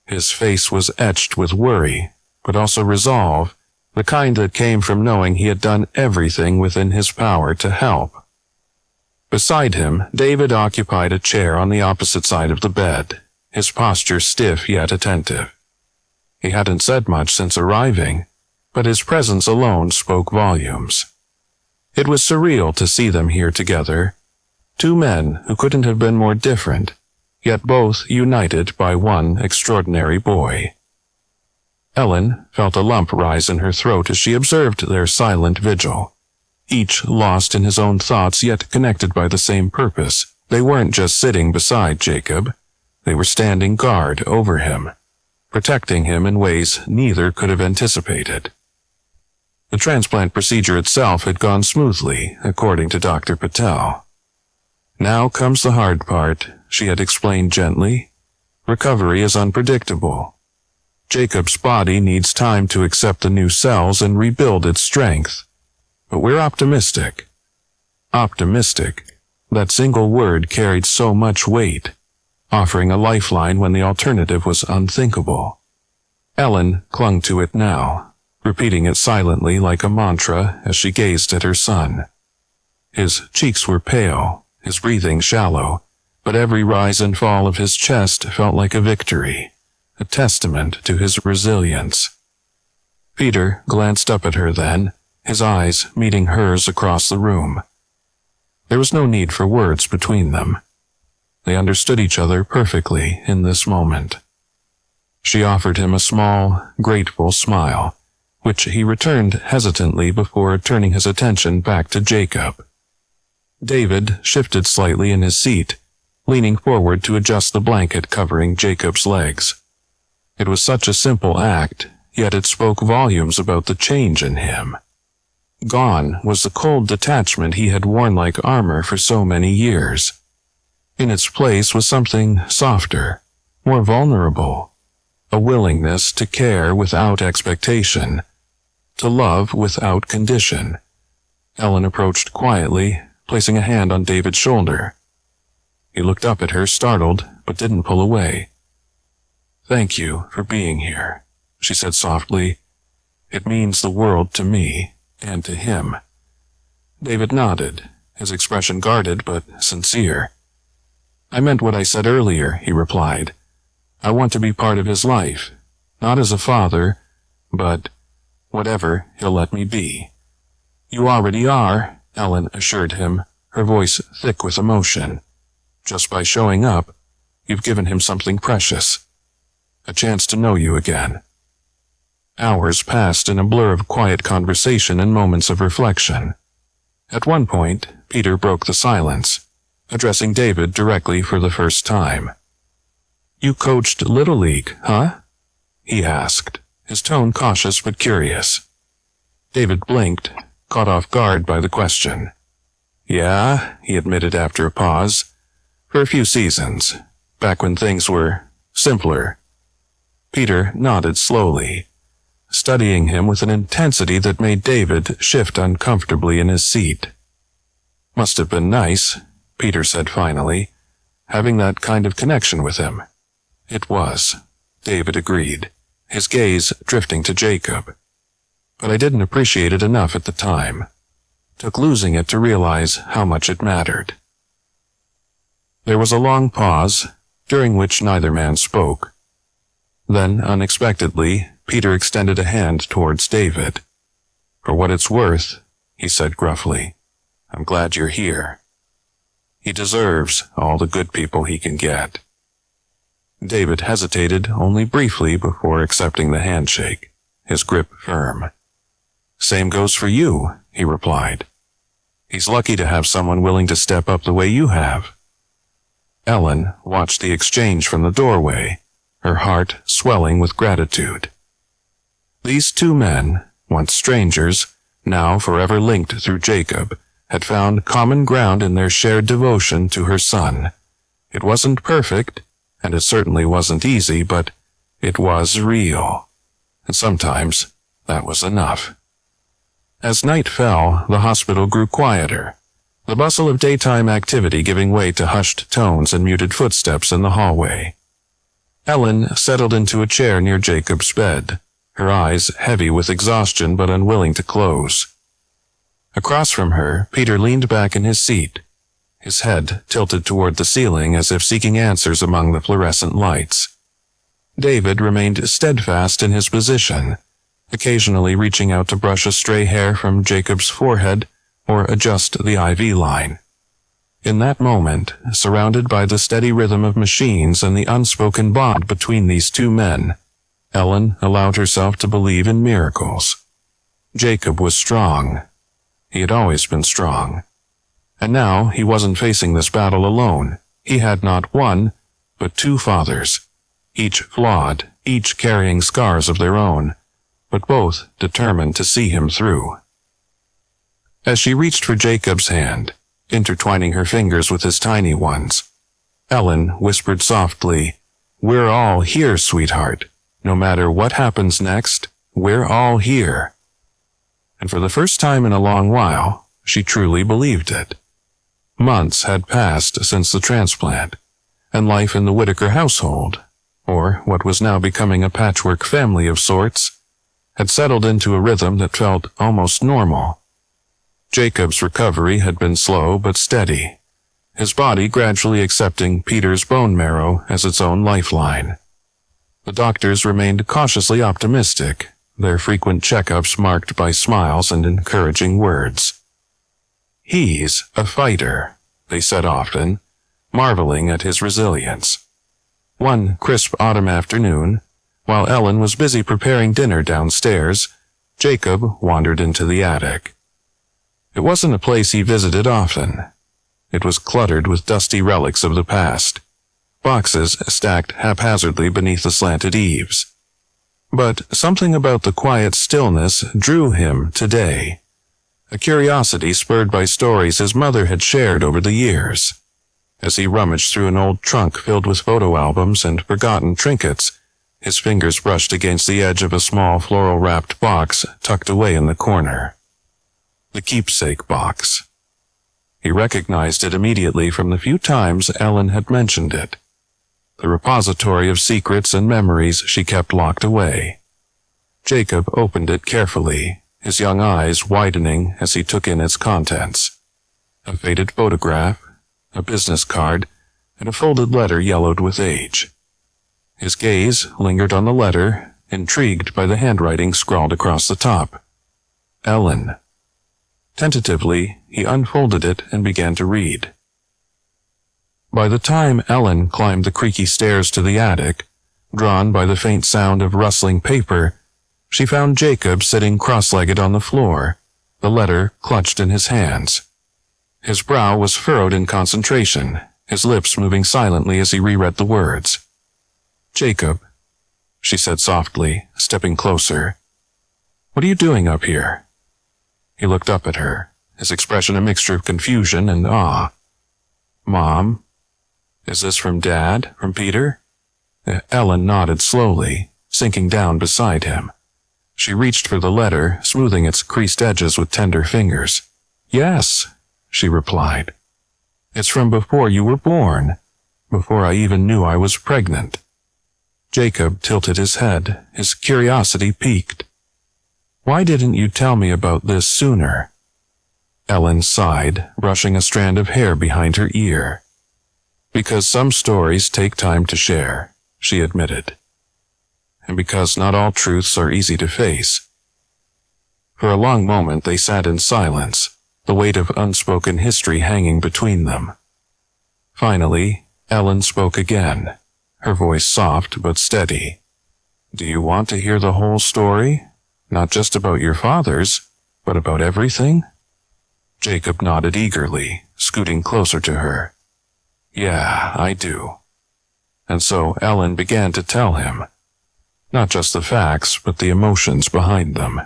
His face was etched with worry, but also resolve, the kind that came from knowing he had done everything within his power to help. Beside him, David occupied a chair on the opposite side of the bed, his posture stiff yet attentive. He hadn't said much since arriving, but his presence alone spoke volumes. It was surreal to see them here together, two men who couldn't have been more different, yet both united by one extraordinary boy. Ellen felt a lump rise in her throat as she observed their silent vigil, each lost in his own thoughts yet connected by the same purpose. They weren't just sitting beside Jacob, they were standing guard over him, protecting him in ways neither could have anticipated. The transplant procedure itself had gone smoothly, according to Dr. Patel. Now comes the hard part, she had explained gently. Recovery is unpredictable. Jacob's body needs time to accept the new cells and rebuild its strength. But we're optimistic. Optimistic. That single word carried so much weight, offering a lifeline when the alternative was unthinkable. Ellen clung to it now, repeating it silently like a mantra as she gazed at her son. His cheeks were pale, his breathing shallow, but every rise and fall of his chest felt like a victory, a testament to his resilience. Peter glanced up at her then, his eyes meeting hers across the room. There was no need for words between them. They understood each other perfectly in this moment. She offered him a small, grateful smile, which he returned hesitantly before turning his attention back to Jacob. David shifted slightly in his seat, leaning forward to adjust the blanket covering Jacob's legs. It was such a simple act, yet it spoke volumes about the change in him. Gone was the cold detachment he had worn like armor for so many years. In its place was something softer, more vulnerable, a willingness to care without expectation, to love without condition. Ellen approached quietly, placing a hand on David's shoulder. He looked up at her, startled, but didn't pull away. "Thank you for being here," she said softly. "It means the world to me, and to him." David nodded, his expression guarded but sincere. "I meant what I said earlier," he replied. "I want to be part of his life, not as a father, but whatever he'll let me be." "You already are," Ellen assured him, her voice thick with emotion. "Just by showing up, you've given him something precious. A chance to know you again." Hours passed in a blur of quiet conversation and moments of reflection. At one point, Peter broke the silence, addressing David directly for the first time. "You coached Little League, huh?" he asked, his tone cautious but curious. David blinked, caught off guard by the question. Yeah, he admitted after a pause. For a few seasons, back when things were simpler. Peter nodded slowly, studying him with an intensity that made David shift uncomfortably in his seat. Must have been nice, Peter said finally, having that kind of connection with him. It was, David agreed, his gaze drifting to Jacob. But I didn't appreciate it enough at the time. Took losing it to realize how much it mattered. There was a long pause, during which neither man spoke. Then, unexpectedly, Peter extended a hand towards David. For what it's worth, he said gruffly, I'm glad you're here. He deserves all the good people he can get. David hesitated only briefly before accepting the handshake, his grip firm. Same goes for you, he replied. He's lucky to have someone willing to step up the way you have. Ellen watched the exchange from the doorway, her heart swelling with gratitude. These two men, once strangers, now forever linked through Jacob, had found common ground in their shared devotion to her son. It wasn't perfect, and it certainly wasn't easy, but it was real. And sometimes that was enough. As night fell, the hospital grew quieter, the bustle of daytime activity giving way to hushed tones and muted footsteps in the hallway. Ellen settled into a chair near Jacob's bed, her eyes heavy with exhaustion but unwilling to close. Across from her, Peter leaned back in his seat, his head tilted toward the ceiling as if seeking answers among the fluorescent lights. David remained steadfast in his position, occasionally reaching out to brush a stray hair from Jacob's forehead or adjust the IV line. In that moment, surrounded by the steady rhythm of machines and the unspoken bond between these two men, Ellen allowed herself to believe in miracles. Jacob was strong. He had always been strong. And now he wasn't facing this battle alone. He had not one, but two fathers, each flawed, each carrying scars of their own, but both determined to see him through. As she reached for Jacob's hand, intertwining her fingers with his tiny ones, Ellen whispered softly, We're all here, sweetheart. No matter what happens next, we're all here. And for the first time in a long while, she truly believed it. Months had passed since the transplant, and life in the Whitaker household, or what was now becoming a patchwork family of sorts, had settled into a rhythm that felt almost normal. Jacob's recovery had been slow but steady, his body gradually accepting Peter's bone marrow as its own lifeline. The doctors remained cautiously optimistic, their frequent checkups marked by smiles and encouraging words. He's a fighter, they said often, marveling at his resilience. One crisp autumn afternoon, while Ellen was busy preparing dinner downstairs, Jacob wandered into the attic. It wasn't a place he visited often. It was cluttered with dusty relics of the past, boxes stacked haphazardly beneath the slanted eaves. But something about the quiet stillness drew him today, a curiosity spurred by stories his mother had shared over the years. As he rummaged through an old trunk filled with photo albums and forgotten trinkets, his fingers brushed against the edge of a small floral-wrapped box tucked away in the corner. The keepsake box. He recognized it immediately from the few times Ellen had mentioned it. The repository of secrets and memories she kept locked away. Jacob opened it carefully, his young eyes widening as he took in its contents. A faded photograph, a business card, and a folded letter yellowed with age. His gaze lingered on the letter, intrigued by the handwriting scrawled across the top. Ellen. Tentatively, he unfolded it and began to read. By the time Ellen climbed the creaky stairs to the attic, drawn by the faint sound of rustling paper, she found Jacob sitting cross-legged on the floor, the letter clutched in his hands. His brow was furrowed in concentration, his lips moving silently as he reread the words. Jacob, she said softly, stepping closer. "What are you doing up here?" He looked up at her, his expression a mixture of confusion and awe. "Mom? Is this from Dad? From Peter?" Ellen nodded slowly, sinking down beside him. She reached for the letter, smoothing its creased edges with tender fingers. "Yes," she replied. "It's from before you were born, before I even knew I was pregnant." Jacob tilted his head, his curiosity piqued. "Why didn't you tell me about this sooner?" Ellen sighed, brushing a strand of hair behind her ear. "Because some stories take time to share," she admitted. "And because not all truths are easy to face." For a long moment they sat in silence, the weight of unspoken history hanging between them. Finally, Ellen spoke again, her voice soft but steady. "Do you want to hear the whole story? Not just about your father's, but about everything?" Jacob nodded eagerly, scooting closer to her. "Yeah, I do." And so Ellen began to tell him, not just the facts, but the emotions behind them.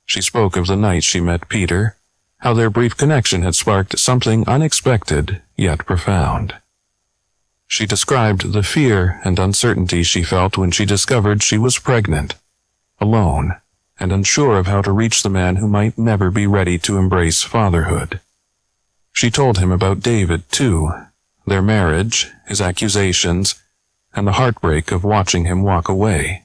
She spoke of the night she met Peter, how their brief connection had sparked something unexpected yet profound. She described the fear and uncertainty she felt when she discovered she was pregnant, alone, and unsure of how to reach the man who might never be ready to embrace fatherhood. She told him about David, too, their marriage, his accusations, and the heartbreak of watching him walk away.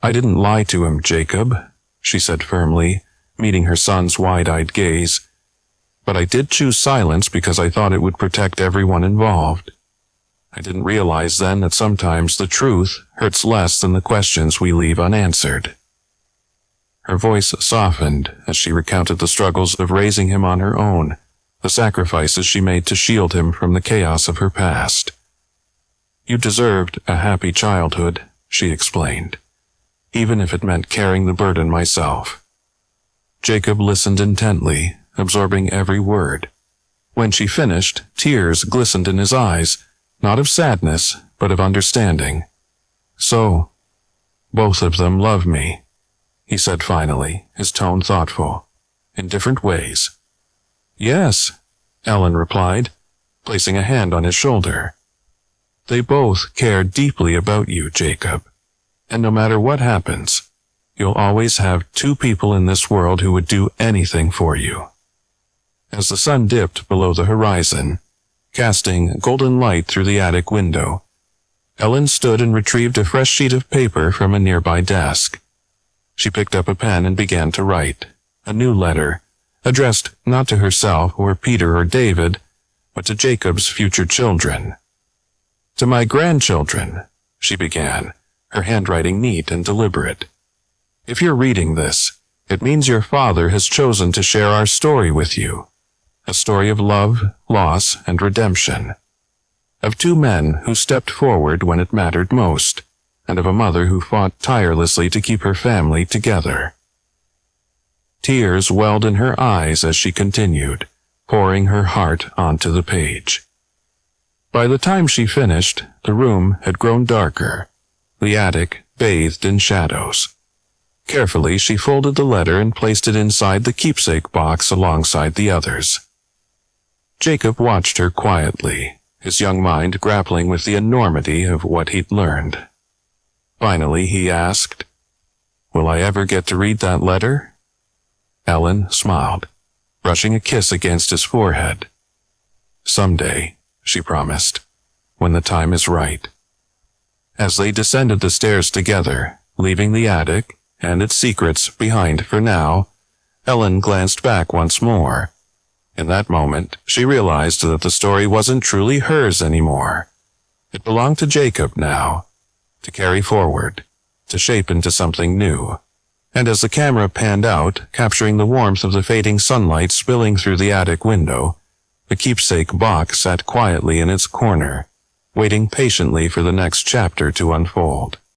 "I didn't lie to him, Jacob," she said firmly, meeting her son's wide-eyed gaze. "But I did choose silence because I thought it would protect everyone involved. I didn't realize then that sometimes the truth hurts less than the questions we leave unanswered." Her voice softened as she recounted the struggles of raising him on her own, the sacrifices she made to shield him from the chaos of her past. "You deserved a happy childhood," she explained, "even if it meant carrying the burden myself." Jacob listened intently, absorbing every word. When she finished, tears glistened in his eyes, not of sadness, but of understanding. "So, both of them love me," he said finally, his tone thoughtful, "in different ways." "Yes," Ellen replied, placing a hand on his shoulder. "They both care deeply about you, Jacob. And no matter what happens, you'll always have two people in this world who would do anything for you." As the sun dipped below the horizon, casting golden light through the attic window, Ellen stood and retrieved a fresh sheet of paper from a nearby desk. She picked up a pen and began to write, a new letter, addressed not to herself or Peter or David, but to Jacob's future children. "To my grandchildren," she began, her handwriting neat and deliberate. "If you're reading this, it means your father has chosen to share our story with you. A story of love, loss, and redemption. Of two men who stepped forward when it mattered most, and of a mother who fought tirelessly to keep her family together." Tears welled in her eyes as she continued, pouring her heart onto the page. By the time she finished, the room had grown darker, the attic bathed in shadows. Carefully, she folded the letter and placed it inside the keepsake box alongside the others. Jacob watched her quietly, his young mind grappling with the enormity of what he'd learned. Finally, he asked, "Will I ever get to read that letter?" Ellen smiled, brushing a kiss against his forehead. "Someday," she promised, "when the time is right." As they descended the stairs together, leaving the attic and its secrets behind for now, Ellen glanced back once more. In that moment, she realized that the story wasn't truly hers anymore. It belonged to Jacob now, to carry forward, to shape into something new. And as the camera panned out, capturing the warmth of the fading sunlight spilling through the attic window, the keepsake box sat quietly in its corner, waiting patiently for the next chapter to unfold.